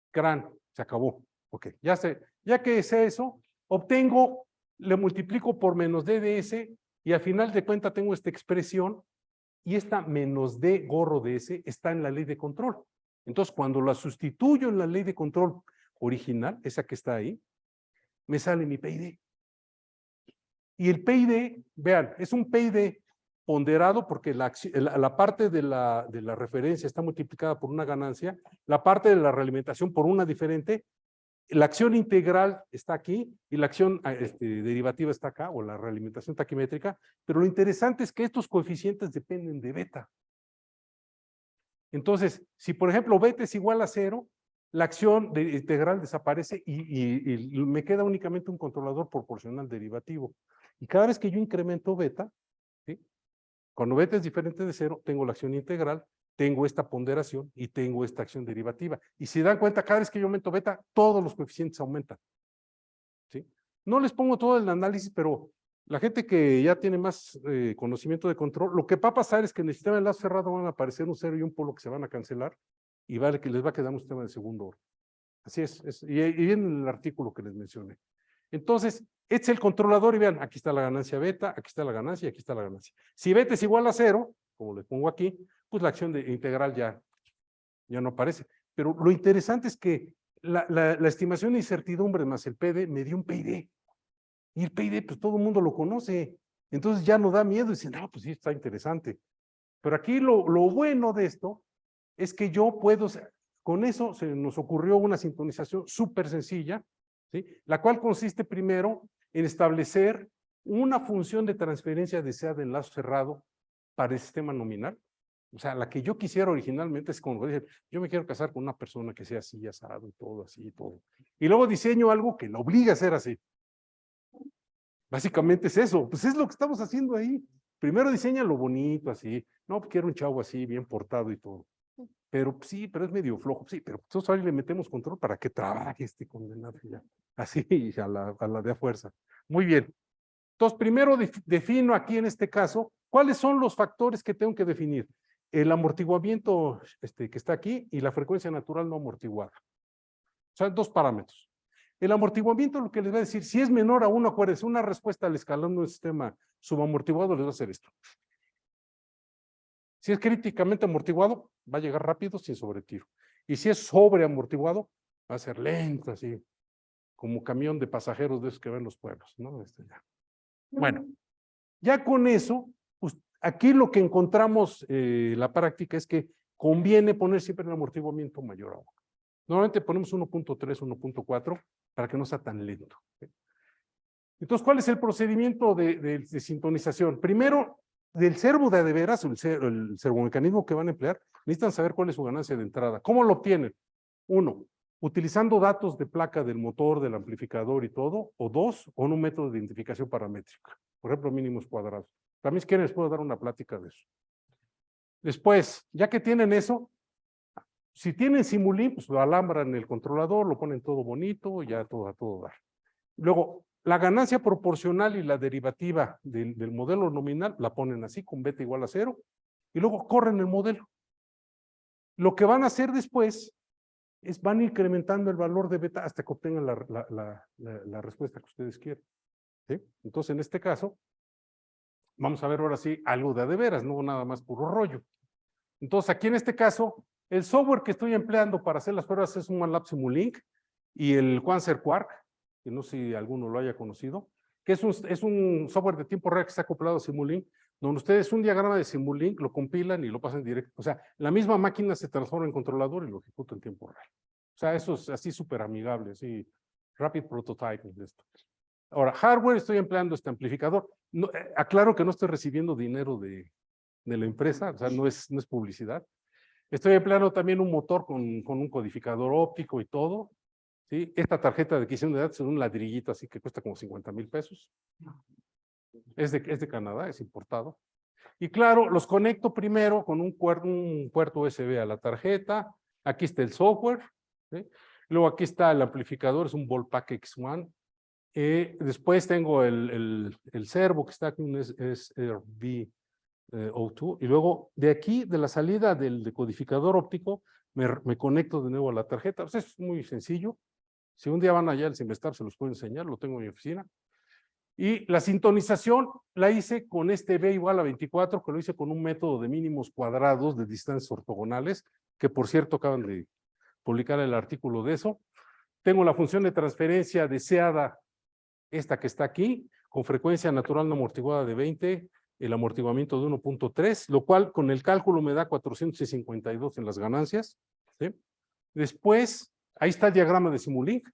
crán, se acabó. Ok, ya que sé eso, obtengo, le multiplico por menos DDS y al final de cuenta tengo esta expresión y esta menos D gorro de S está en la ley de control. Entonces, cuando la sustituyo en la ley de control original, esa que está ahí, me sale mi PID. Y el PID, vean, es un PID ponderado porque la parte de la referencia está multiplicada por una ganancia, la parte de la realimentación por una diferente, la acción integral está aquí y la acción derivativa está acá, o la realimentación taquimétrica, pero lo interesante es que estos coeficientes dependen de beta. Entonces, si por ejemplo beta es igual a 0, la acción integral desaparece y me queda únicamente un controlador proporcional derivativo. Y cada vez que yo incremento beta, ¿sí? Cuando beta es diferente de cero, tengo la acción integral, tengo esta ponderación y tengo esta acción derivativa. Y si dan cuenta, cada vez que yo aumento beta, todos los coeficientes aumentan. ¿Sí? No les pongo todo el análisis, pero la gente que ya tiene más conocimiento de control, lo que va a pasar es que en el sistema de enlace cerrado van a aparecer un cero y un polo que se van a cancelar y que les va a quedar un sistema de segundo orden. Así y viene en el artículo que les mencioné. Entonces, este es el controlador y vean, aquí está la ganancia beta, aquí está la ganancia y aquí está la ganancia. Si beta es igual a cero, como les pongo aquí, pues la acción integral ya no aparece. Pero lo interesante es que la estimación de incertidumbre más el PD me dio un PID. Y el PID, pues todo el mundo lo conoce. Entonces ya no da miedo y dicen, no, pues sí, está interesante. Pero aquí lo bueno de esto es que yo puedo, con eso se nos ocurrió una sintonización súper sencilla, ¿sí? La cual consiste primero en establecer una función de transferencia deseada de enlace cerrado para el sistema nominal. O sea, la que yo quisiera originalmente es como dije, yo me quiero casar con una persona que sea así, asado y todo, así y todo. Y luego diseño algo que lo obliga a ser así. Básicamente es eso, pues es lo que estamos haciendo ahí. Primero diseña lo bonito, así. No, pues quiero un chavo así, bien portado y todo. Pero sí, pero es medio flojo. Sí, pero entonces ahora le metemos control para que trabaje este condenado ya. Así, a la de a fuerza. Muy bien. Entonces, primero defino aquí en este caso, ¿cuáles son los factores que tengo que definir? El amortiguamiento que está aquí y la frecuencia natural no amortiguada. O sea, dos parámetros. El amortiguamiento lo que les va a decir, si es menor a 1, acuérdense, una respuesta al escalón de un sistema subamortiguado les va a hacer esto. Si es críticamente amortiguado, va a llegar rápido sin sobretiro. Y si es sobreamortiguado, va a ser lento, así, como camión de pasajeros de esos que ven los pueblos, ¿no? Bueno, ya con eso, pues, aquí lo que encontramos la práctica es que conviene poner siempre un amortiguamiento mayor a 1. Normalmente ponemos 1.3, 1.4 para que no sea tan lento. Entonces, ¿cuál es el procedimiento de sintonización? Primero, del servo de veras, el servomecanismo que van a emplear, necesitan saber cuál es su ganancia de entrada. ¿Cómo lo obtienen? 1, utilizando datos de placa del motor, del amplificador y todo, o 2, con un método de identificación paramétrica. Por ejemplo, mínimos cuadrados. También si quieren les puedo dar una plática de eso. Después, ya que tienen eso, si tienen Simulink, pues lo alambran en el controlador, lo ponen todo bonito, ya todo a todo dar. Luego, la ganancia proporcional y la derivativa del modelo nominal la ponen así, con beta igual a 0, y luego corren el modelo. Lo que van a hacer después es van incrementando el valor de beta hasta que obtengan la respuesta que ustedes quieren. ¿Sí? Entonces, en este caso, vamos a ver ahora sí algo de veras, no nada más puro rollo. Entonces, aquí en este caso, el software que estoy empleando para hacer las pruebas es un MATLAB Simulink y el Quanser Quark, que no sé si alguno lo haya conocido, que es un software de tiempo real que está acoplado a Simulink, donde ustedes un diagrama de Simulink lo compilan y lo pasan directo. O sea, la misma máquina se transforma en controlador y lo ejecuta en tiempo real. O sea, eso es así súper amigable, así, rapid prototyping de esto. Ahora, hardware, estoy empleando este amplificador. No, aclaro que no estoy recibiendo dinero de la empresa, o sea, no es publicidad. Estoy empleando también un motor con un codificador óptico y todo. ¿Sí? Esta tarjeta de adquisición de datos es un ladrillito así que cuesta como 50,000 pesos. Es de Canadá, es importado. Y claro, los conecto primero con un puerto USB a la tarjeta. Aquí está el software. ¿Sí? Luego aquí está el amplificador, es un Volpac X1. Después tengo el servo que está aquí, un SRV O2, y luego de aquí, de la salida del decodificador óptico, me conecto de nuevo a la tarjeta. Pues es muy sencillo. Si un día van allá al Simvestar, se los puedo enseñar, lo tengo en mi oficina. Y la sintonización la hice con este B igual a 24, que lo hice con un método de mínimos cuadrados de distancias ortogonales, que por cierto acaban de publicar el artículo de eso. Tengo la función de transferencia deseada, esta que está aquí, con frecuencia natural no amortiguada de 20, el amortiguamiento de 1.3, lo cual con el cálculo me da 452 en las ganancias. ¿Sí? Después, ahí está el diagrama de Simulink.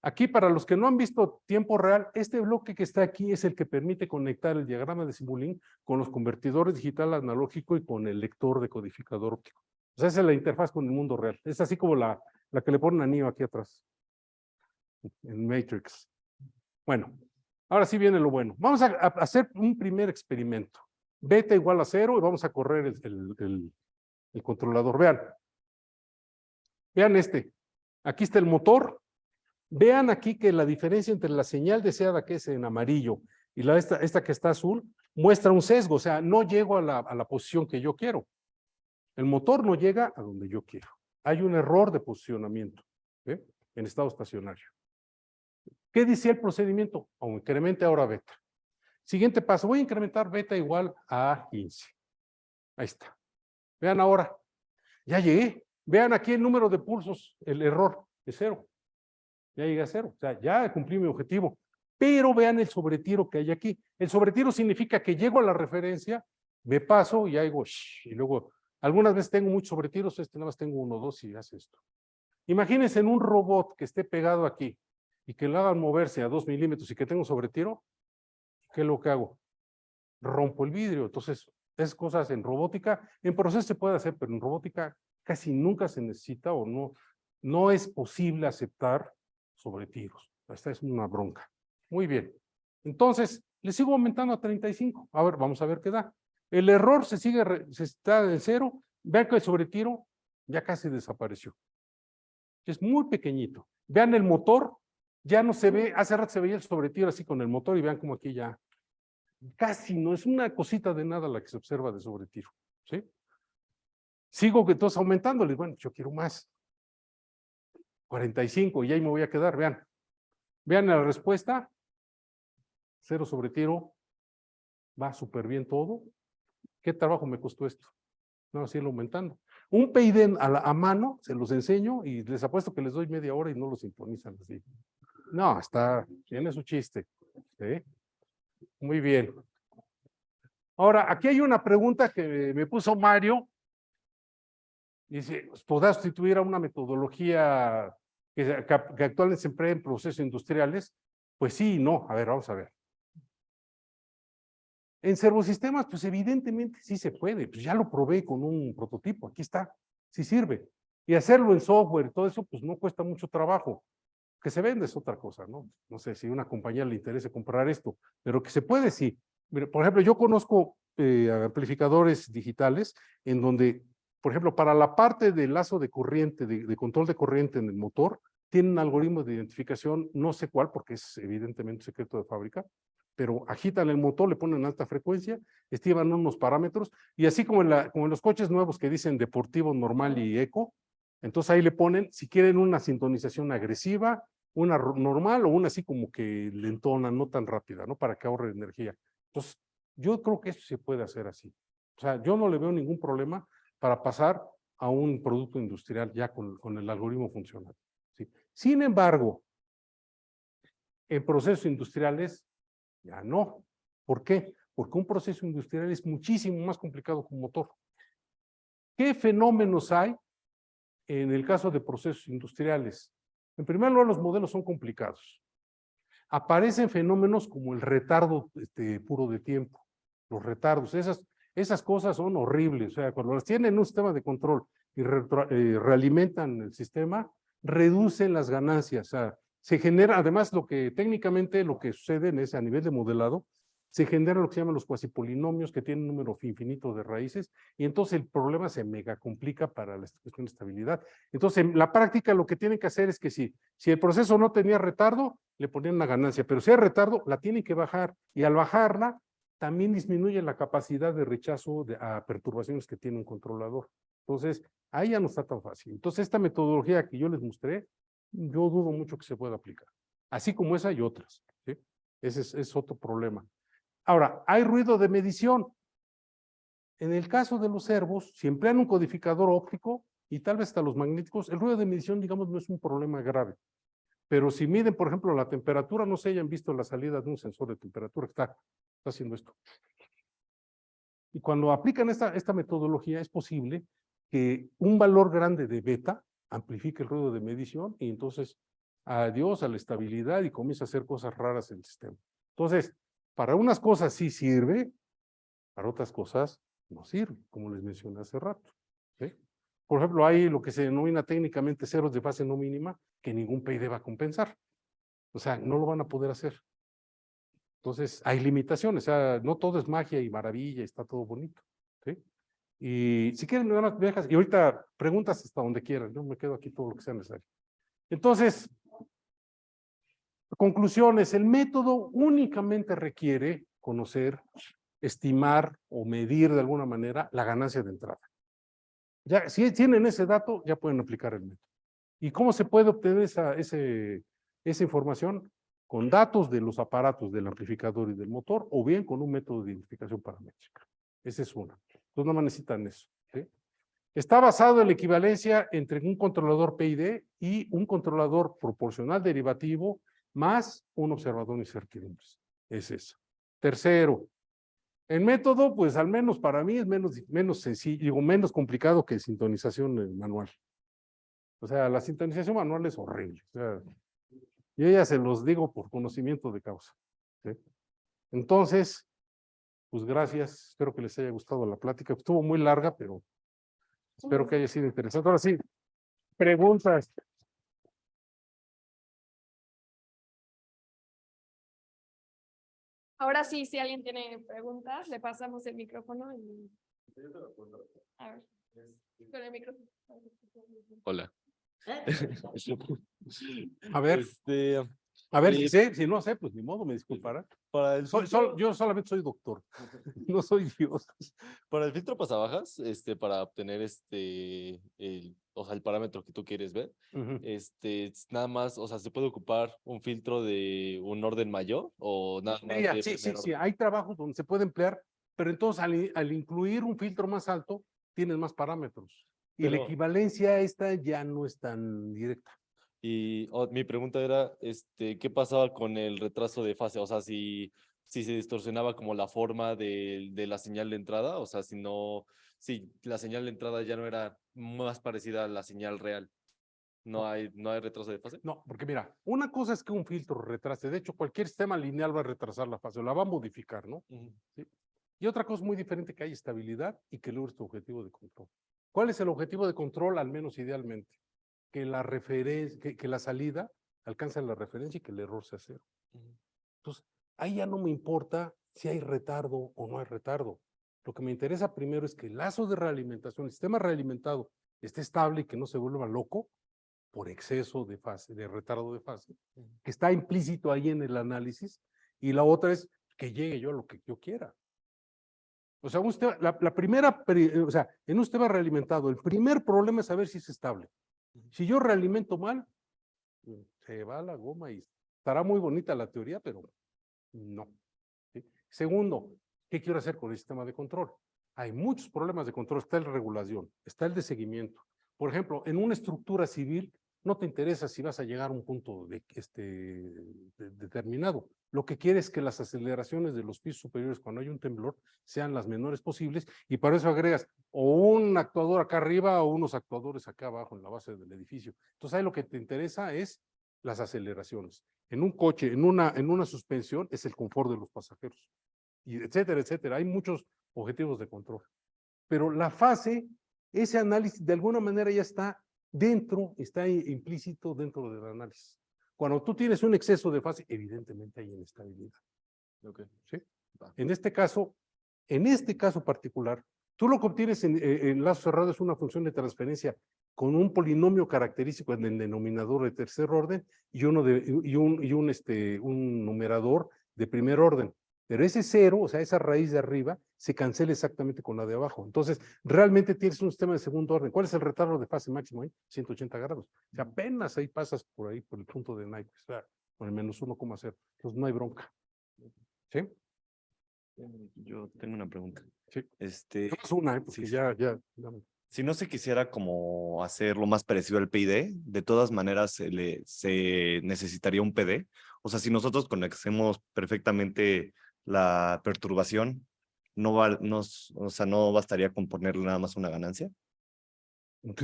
Aquí, para los que no han visto tiempo real, este bloque que está aquí es el que permite conectar el diagrama de Simulink con los convertidores digital analógico y con el lector de codificador óptico. O sea, esa es la interfaz con el mundo real. Es así como la que le ponen a Neo aquí atrás, en Matrix. Bueno, Ahora sí viene lo bueno. Vamos a hacer un primer experimento. Beta igual a 0 y vamos a correr el controlador. Vean este. Aquí está el motor. Vean aquí que la diferencia entre la señal deseada, que es en amarillo, y esta que está azul, muestra un sesgo. O sea, no llego a la posición que yo quiero. El motor no llega a donde yo quiero. Hay un error de posicionamiento en estado estacionario. ¿Qué dice el procedimiento? Incremente ahora beta. Siguiente paso, voy a incrementar beta igual a 15. Ahí está. Vean ahora, ya llegué. Vean aquí el número de pulsos, el error es 0. Ya llegué a 0, o sea, ya cumplí mi objetivo. Pero vean el sobretiro que hay aquí. El sobretiro significa que llego a la referencia, me paso y hago, y luego, algunas veces tengo muchos sobretiros, nada más tengo 1, 2 y hace esto. Imagínense en un robot que esté pegado aquí y que lo hagan moverse a 2 milímetros y que tenga un sobretiro, ¿qué es lo que hago? Rompo el vidrio. Entonces, esas cosas en robótica, en proceso se puede hacer, pero en robótica casi nunca se necesita o no es posible aceptar sobretiros. Esta es una bronca. Muy bien. Entonces, le sigo aumentando a 35. A ver, vamos a ver qué da. El error se está en 0. Vean que el sobretiro ya casi desapareció. Es muy pequeñito. Vean el motor, ya no se ve, hace rato se veía el sobretiro así con el motor y vean como aquí ya casi no, es una cosita de nada la que se observa de sobretiro, ¿sí? Sigo que entonces aumentándole, bueno, yo quiero más. 45 y ahí me voy a quedar, vean. Vean la respuesta. 0 sobretiro. Va súper bien todo. ¿Qué trabajo me costó esto? No, así lo aumentando. Un PID a mano, se los enseño y les apuesto que les doy media hora y no lo sintonizan así. No, tiene su chiste. ¿Sí? Muy bien. Ahora, aquí hay una pregunta que me puso Mario. Dice, ¿podrá sustituir a una metodología que actualmente se emplea en procesos industriales? Pues sí y no. A ver, vamos a ver. En servosistemas, pues evidentemente sí se puede. Pues ya lo probé con un prototipo. Aquí está. Sí sirve. Y hacerlo en software, todo eso, pues no cuesta mucho trabajo. Que se vende es otra cosa, ¿no? No sé si a una compañía le interesa comprar esto, pero que se puede, sí. Mire, por ejemplo, yo conozco amplificadores digitales en donde, por ejemplo, para la parte del lazo de corriente, de control de corriente en el motor, tienen un algoritmo de identificación, no sé cuál, porque es evidentemente secreto de fábrica, pero agitan el motor, le ponen alta frecuencia, estiman unos parámetros, y así como en los coches nuevos que dicen deportivo, normal y eco, entonces ahí le ponen, si quieren una sintonización agresiva, una normal o una así como que lentona, no tan rápida, ¿no? Para que ahorre energía. Entonces, yo creo que eso se puede hacer así. O sea, yo no le veo ningún problema para pasar a un producto industrial ya con el algoritmo funcional. ¿Sí? Sin embargo, en procesos industriales ya no. ¿Por qué? Porque un proceso industrial es muchísimo más complicado que un motor. ¿Qué fenómenos hay en el caso de procesos industriales? En primer lugar, los modelos son complicados. Aparecen fenómenos como el retardo puro de tiempo. Los retardos, esas cosas son horribles. O sea, cuando las tienen en un sistema de control y realimentan el sistema, reducen las ganancias. O sea, se genera, además, técnicamente lo que sucede en ese a nivel de modelado, se genera lo que se llaman los cuasipolinomios que tienen un número infinito de raíces y entonces el problema se mega complica para la cuestión de estabilidad. Entonces, en la práctica lo que tienen que hacer es que si el proceso no tenía retardo, le ponían una ganancia, pero si hay retardo, la tienen que bajar y al bajarla, también disminuye la capacidad de rechazo a perturbaciones que tiene un controlador. Entonces, ahí ya no está tan fácil. Entonces, esta metodología que yo les mostré, yo dudo mucho que se pueda aplicar. Así como esa y otras. ¿Sí? Ese es otro problema. Ahora, hay ruido de medición. En el caso de los servos, si emplean un codificador óptico y tal vez hasta los magnéticos, el ruido de medición, digamos, no es un problema grave. Pero si miden, por ejemplo, la temperatura, no se hayan visto la salida de un sensor de temperatura que está haciendo esto. Y cuando aplican esta metodología, es posible que un valor grande de beta amplifique el ruido de medición y entonces adiós a la estabilidad y comienza a hacer cosas raras en el sistema. Entonces, para unas cosas sí sirve, para otras cosas no sirve, como les mencioné hace rato. ¿Sí? Por ejemplo, hay lo que se denomina técnicamente ceros de fase no mínima que ningún PID va a compensar. O sea, no lo van a poder hacer. Entonces, hay limitaciones, o sea, no todo es magia y maravilla, está todo bonito, ¿sí? Y si quieren, nada más me dejas, y ahorita preguntas hasta donde quieran, yo me quedo aquí todo lo que sea necesario. Entonces, conclusiones, el método únicamente requiere conocer, estimar o medir de alguna manera la ganancia de entrada. Ya, si tienen ese dato, ya pueden aplicar el método. ¿Y cómo se puede obtener esa información? Con datos de los aparatos del amplificador y del motor, o bien con un método de identificación paramétrica. Esa es una. Entonces no más necesitan eso, ¿sí? Está basado en la equivalencia entre un controlador PID y un controlador proporcional derivativo más un observador de incertidumbres. Es eso. Tercero, el método, pues al menos para mí es menos sencillo, digo, menos complicado que sintonización manual. O sea, la sintonización manual es horrible. O sea, yo ya se los digo por conocimiento de causa, ¿sí? Entonces, pues gracias. Espero que les haya gustado la plática. Estuvo muy larga, pero espero que haya sido interesante. Ahora sí, preguntas. Ahora sí, si alguien tiene preguntas, le pasamos el micrófono y a ver, con el micrófono. Hola. A ver, a ver si sé, si no sé, pues ni modo, me disculparán. Para el Yo solamente soy doctor, no soy Dios. para el filtro pasabajas, para obtener o sea, el parámetro que tú quieres ver, Ujú. nada más, o sea, se puede ocupar un filtro de un orden mayor o nada más Mira, de sí, primer sí, orden. hay trabajos donde se puede emplear, pero entonces al incluir un filtro más alto, tienes más parámetros. Y la Pero- equivalencia esta ya no es tan directa. Y mi pregunta era, ¿qué pasaba con el retraso de fase? O sea, si se distorsionaba como la forma de la señal de entrada, o sea, si la señal de entrada ya no era más parecida a la señal real, no hay retraso de fase. No, porque mira, una cosa es que un filtro retrase, de hecho cualquier sistema lineal va a retrasar la fase, o la va a modificar, ¿no? Ujú. ¿Sí? Y otra cosa muy diferente que hay estabilidad y que logres tu objetivo de control. ¿Cuál es el objetivo de control, al menos idealmente? Que la referencia, que la salida alcance la referencia y que el error sea cero. Ujú. Entonces, ahí ya no me importa si hay retardo o no hay retardo. Lo que me interesa primero es que el lazo de realimentación, el sistema realimentado, esté estable y que no se vuelva loco por exceso de fase, de retardo de fase, que está implícito ahí en el análisis. Y la otra es que llegue yo a lo que yo quiera. O sea, la primera, o sea, en un sistema realimentado, el primer problema es saber si es estable. Si yo realimento mal, se va la goma y estará muy bonita la teoría, pero no. ¿Sí? Segundo, ¿qué quiero hacer con el sistema de control? Hay muchos problemas de control. Está el de regulación, está el de seguimiento. Por ejemplo, en una estructura civil, no te interesa si vas a llegar a un punto determinado. Lo que quieres es que las aceleraciones de los pisos superiores cuando hay un temblor sean las menores posibles y para eso agregas o un actuador acá arriba o unos actuadores acá abajo en la base del edificio. Entonces ahí lo que te interesa es las aceleraciones. En un coche, en una suspensión, es el confort de los pasajeros, y etcétera, etcétera. Hay muchos objetivos de control. Pero la fase, ese análisis, de alguna manera ya está dentro, está implícito dentro del análisis. Cuando tú tienes un exceso de fase, evidentemente hay inestabilidad. Okay. ¿Sí? En este caso particular, tú lo que obtienes en lazo cerrado es una función de transferencia con un polinomio característico en el denominador de tercer orden y un numerador de primer orden. Pero ese cero, o sea, esa raíz de arriba, se cancela exactamente con la de abajo. Entonces, realmente tienes un sistema de segundo orden. ¿Cuál es el retardo de fase máximo ahí? 180 grados. O sea, apenas ahí pasas por ahí, por el punto de Naipes, o sea, con el menos 1,0. Entonces, no hay bronca. ¿Sí? Yo tengo una pregunta. Sí. Este, Más una, porque sí, sí. ya. Si no se quisiera como hacerlo más parecido al PID, de todas maneras se necesitaría un PD. O sea, si nosotros conocemos perfectamente la perturbación, o sea, no bastaría con ponerle nada más una ganancia.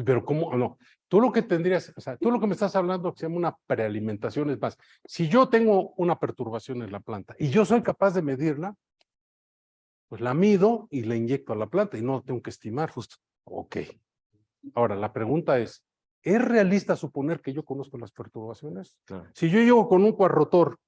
Pero ¿cómo? No. Tú lo que tendrías, o sea, tú lo que me estás hablando que se llama una prealimentación es más. Si yo tengo una perturbación en la planta y yo soy capaz de medirla, pues la mido y la inyecto a la planta y no tengo que estimar justo. Ok. Ahora, la pregunta ¿es realista suponer que yo conozco las perturbaciones? Claro. Si yo llego con un cuarrotor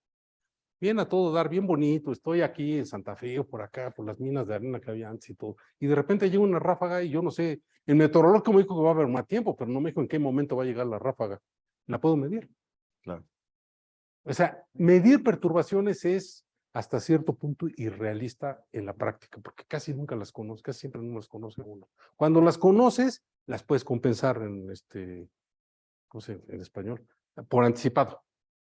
bien a todo dar, bien bonito, estoy aquí en Santa Fe o por acá, por las minas de arena que había antes y todo, y de repente llega una ráfaga y yo no sé, el meteorólogo me dijo que va a haber más tiempo, pero no me dijo en qué momento va a llegar la ráfaga. ¿La puedo medir? Claro. O sea, medir perturbaciones es hasta cierto punto irrealista en la práctica, porque casi nunca las conoces, casi siempre no las conoce uno. Cuando las conoces, las puedes compensar en ¿cómo se dice en español? Por anticipado.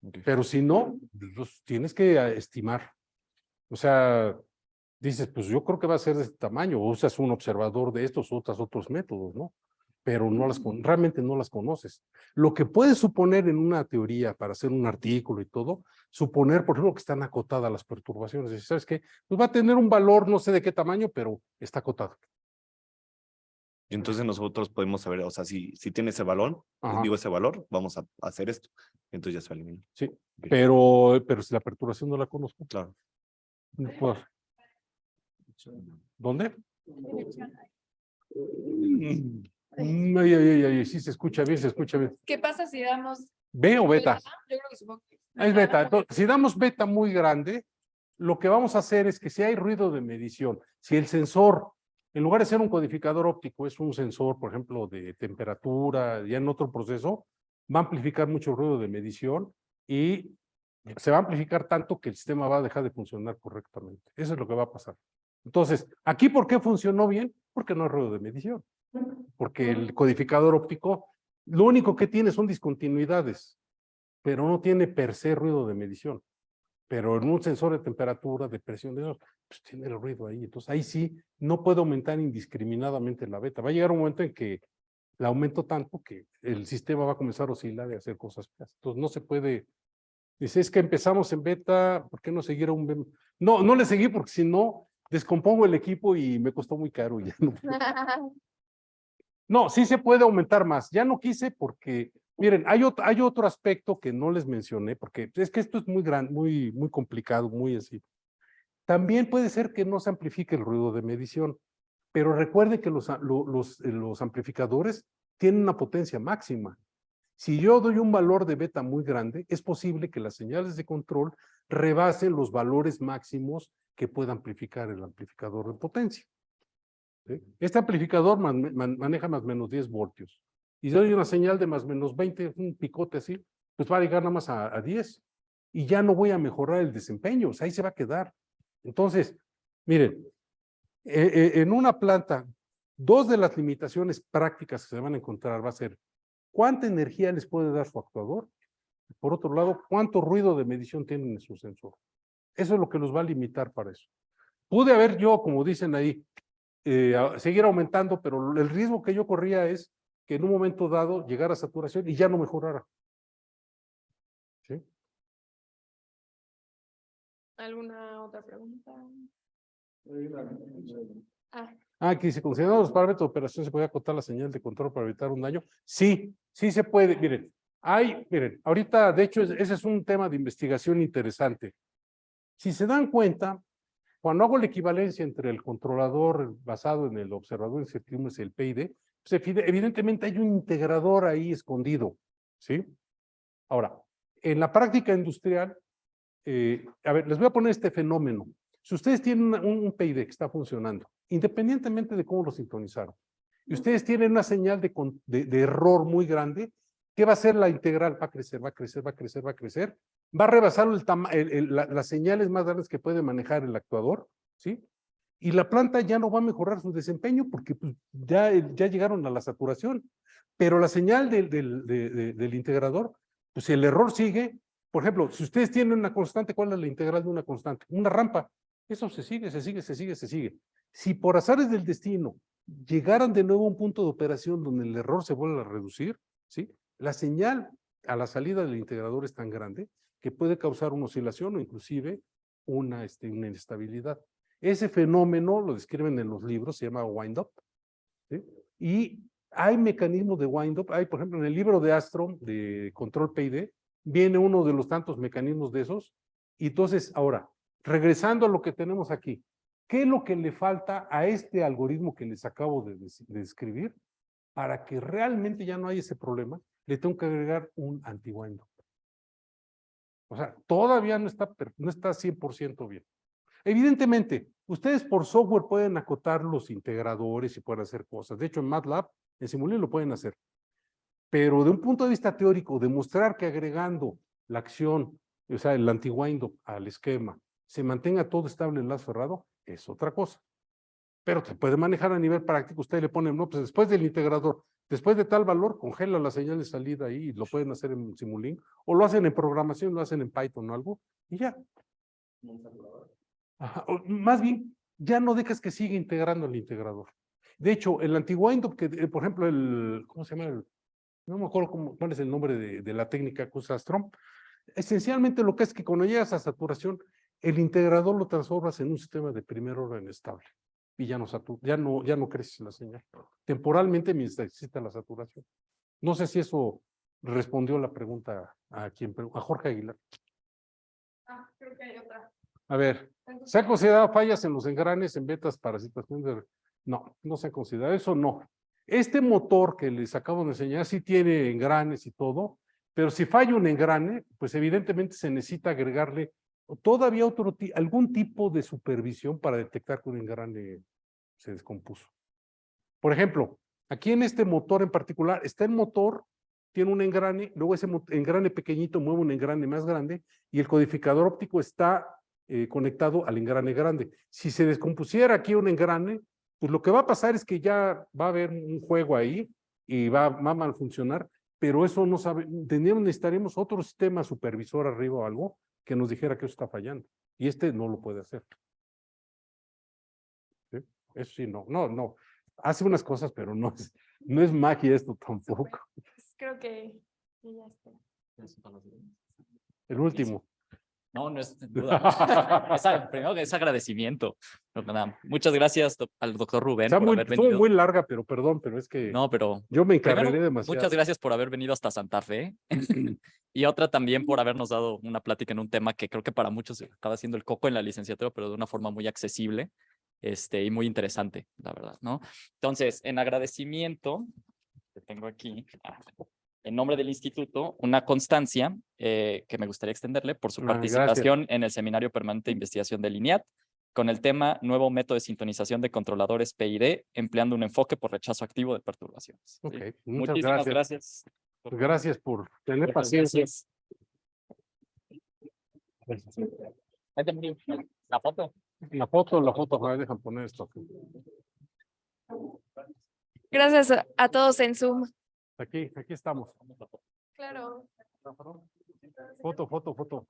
Ok. Pero si no, los tienes que estimar. O sea, dices, pues yo creo que va a ser de este tamaño, o usas un observador de estos, usas otros métodos, ¿no? Pero no realmente no las conoces. Lo que puedes suponer en una teoría para hacer un artículo y todo, suponer, por ejemplo, que están acotadas las perturbaciones. Dices, ¿sabes qué? Pues va a tener un valor, no sé de qué tamaño, pero está acotado. Y entonces nosotros podemos saber, o sea, si tiene ese valor, digo ese valor, vamos a hacer esto. Entonces ya se elimina. Sí, Ok. pero si la perturbación no la conozco, Claro. pues, ¿dónde? Sí se escucha bien, se escucha bien. ¿Qué pasa si damos ¿B o beta? Yo creo que supongo que Es beta. Entonces, si damos beta muy grande, lo que vamos a hacer es que si hay ruido de medición, si el sensor, en lugar de ser un codificador óptico, es un sensor, por ejemplo, de temperatura, ya en otro proceso, va a amplificar mucho el ruido de medición y se va a amplificar tanto que el sistema va a dejar de funcionar correctamente. Eso es lo que va a pasar. Entonces, aquí, ¿por qué funcionó bien? Porque no hay ruido de medición. Porque el codificador óptico, lo único que tiene son discontinuidades, pero no tiene per se ruido de medición. Pero en un sensor de temperatura, de presión, de esos, pues tiene el ruido ahí. Entonces ahí sí no puedo aumentar indiscriminadamente la beta. Va a llegar un momento en que la aumento tanto que el sistema va a comenzar a oscilar y a hacer cosas feas. Entonces no se puede. Dice, es que empezamos en beta, ¿por qué no seguir a un beta? No, no le seguí porque si no, descompongo el equipo y me costó muy caro. Ya no. No, sí se puede aumentar más. Ya no quise porque, miren, hay otro aspecto que no les mencioné, porque es que esto es muy grande, muy complicado, muy así. También puede ser que no se amplifique el ruido de medición, pero recuerde que los amplificadores tienen una potencia máxima. Si yo doy un valor de beta muy grande, es posible que las señales de control rebasen los valores máximos que pueda amplificar el amplificador de potencia. ¿Sí? Este amplificador maneja más o menos 10 voltios. Y si doy una señal de más o menos 20, un picote así, pues va a llegar nada más a 10. Y ya no voy a mejorar el desempeño, o sea, ahí se va a quedar. Entonces, miren, en una planta, dos de las limitaciones prácticas que se van a encontrar va a ser cuánta energía les puede dar su actuador. Por otro lado, cuánto ruido de medición tienen en su sensor. Eso es lo que los va a limitar para eso. Pude haber yo, como dicen ahí, seguir aumentando, pero el riesgo que yo corría es que en un momento dado llegara a saturación y ya no mejorara. ¿Sí? ¿Alguna otra pregunta? Aquí dice, considerando los parámetros de operación, ¿se puede acotar la señal de control para evitar un daño? Sí, sí se puede. Miren, ahorita, de hecho, ese es un tema de investigación interesante. Si se dan cuenta, cuando hago la equivalencia entre el controlador basado en el observador de incertidumbres y el PID, pues evidentemente hay un integrador ahí escondido, ¿sí? Ahora, en la práctica industrial, a ver, les voy a poner este fenómeno. Si ustedes tienen un PID que está funcionando, independientemente de cómo lo sintonizaron, y ustedes tienen una señal de error muy grande, ¿qué va a hacer la integral? Va a crecer, va a crecer, va a crecer, va a crecer, va a rebasar las señales más grandes que puede manejar el actuador, ¿sí? Y la planta ya no va a mejorar su desempeño porque pues, ya llegaron a la saturación. Pero la señal del integrador, pues el error sigue. Por ejemplo, si ustedes tienen una constante, ¿cuál es la integral de una constante? Una rampa. Eso se sigue, se sigue, se sigue, se sigue. Si por azares del destino llegaran de nuevo a un punto de operación donde el error se vuelve a reducir, ¿sí? La señal a la salida del integrador es tan grande que puede causar una oscilación o inclusive una inestabilidad. Ese fenómeno lo describen en los libros, se llama wind-up, ¿sí? Y hay mecanismos de wind-up. Hay, por ejemplo, en el libro de Astrom, de Control PID, viene uno de los tantos mecanismos de esos. Y entonces, ahora, regresando a lo que tenemos aquí, ¿qué es lo que le falta a este algoritmo que les acabo de describir? Para que realmente ya no haya ese problema, le tengo que agregar un anti-wind-up. O sea, todavía no está 100% bien. Evidentemente, ustedes por software pueden acotar los integradores y pueden hacer cosas. De hecho, en MATLAB, en Simulink lo pueden hacer. Pero de un punto de vista teórico, demostrar que agregando la acción, o sea, el anti-windup al esquema, se mantenga todo estable en lazo cerrado, es otra cosa. Pero se puede manejar a nivel práctico. Ustedes le ponen, no, pues después del integrador, después de tal valor, congela la señal de salida ahí y lo pueden hacer en Simulink, o lo hacen en programación, lo hacen en Python o algo, y ya. Ajá, más bien, ya no dejas que siga integrando el integrador. De hecho, el anti-windup, que por ejemplo, ¿cómo se llama? No me acuerdo cuál es el nombre de la técnica que usa Strom. Esencialmente lo que es que cuando llegas a saturación, el integrador lo transformas en un sistema de primer orden estable y ya no crece la señal. Temporalmente mientras exista la saturación. No sé si eso respondió la pregunta a Jorge Aguilar. Creo que hay otra. A ver, ¿se ha considerado fallas en los engranes en betas para situaciones de... No se ha considerado, eso no. Este motor que les acabo de enseñar sí tiene engranes y todo, pero si falla un engrane, pues evidentemente se necesita agregarle todavía algún tipo de supervisión para detectar que un engrane se descompuso. Por ejemplo, aquí en este motor en particular, está el motor, tiene un engrane, luego ese engrane pequeñito mueve un engrane más grande y el codificador óptico está conectado al engrane grande. Si se descompusiera aquí un engrane, pues lo que va a pasar es que ya va a haber un juego ahí y va a mal funcionar, pero eso no sabe, necesitaremos otro sistema supervisor arriba o algo que nos dijera que eso está fallando. Y este no lo puede hacer. ¿Sí? Eso sí, no. Hace unas cosas, pero no es magia esto tampoco. Creo que ya está. El último. No, no es duda. Primero es agradecimiento. Muchas gracias al doctor Rubén por haber Estuvo venido. muy larga, pero perdón, pero es que No, pero yo me primero, encarrilé demasiado. muchas gracias por haber venido hasta Santa Fe. Y otra también por habernos dado una plática en un tema que creo que para muchos acaba siendo el coco en la licenciatura, pero de una forma muy accesible y muy interesante, la verdad, ¿no? Entonces, en agradecimiento, que tengo aquí, en nombre del instituto, una constancia que me gustaría extenderle por su participación en el Seminario Permanente de Investigación del INIAT con el tema Nuevo método de sintonización de controladores PID, empleando un enfoque por rechazo activo de perturbaciones. Ok, ¿Sí? muchas Muchísimas gracias. Gracias por tener paciencia. La foto. La foto, a ver, dejan poner esto aquí. Gracias a todos en Zoom. Aquí estamos. Claro. Foto.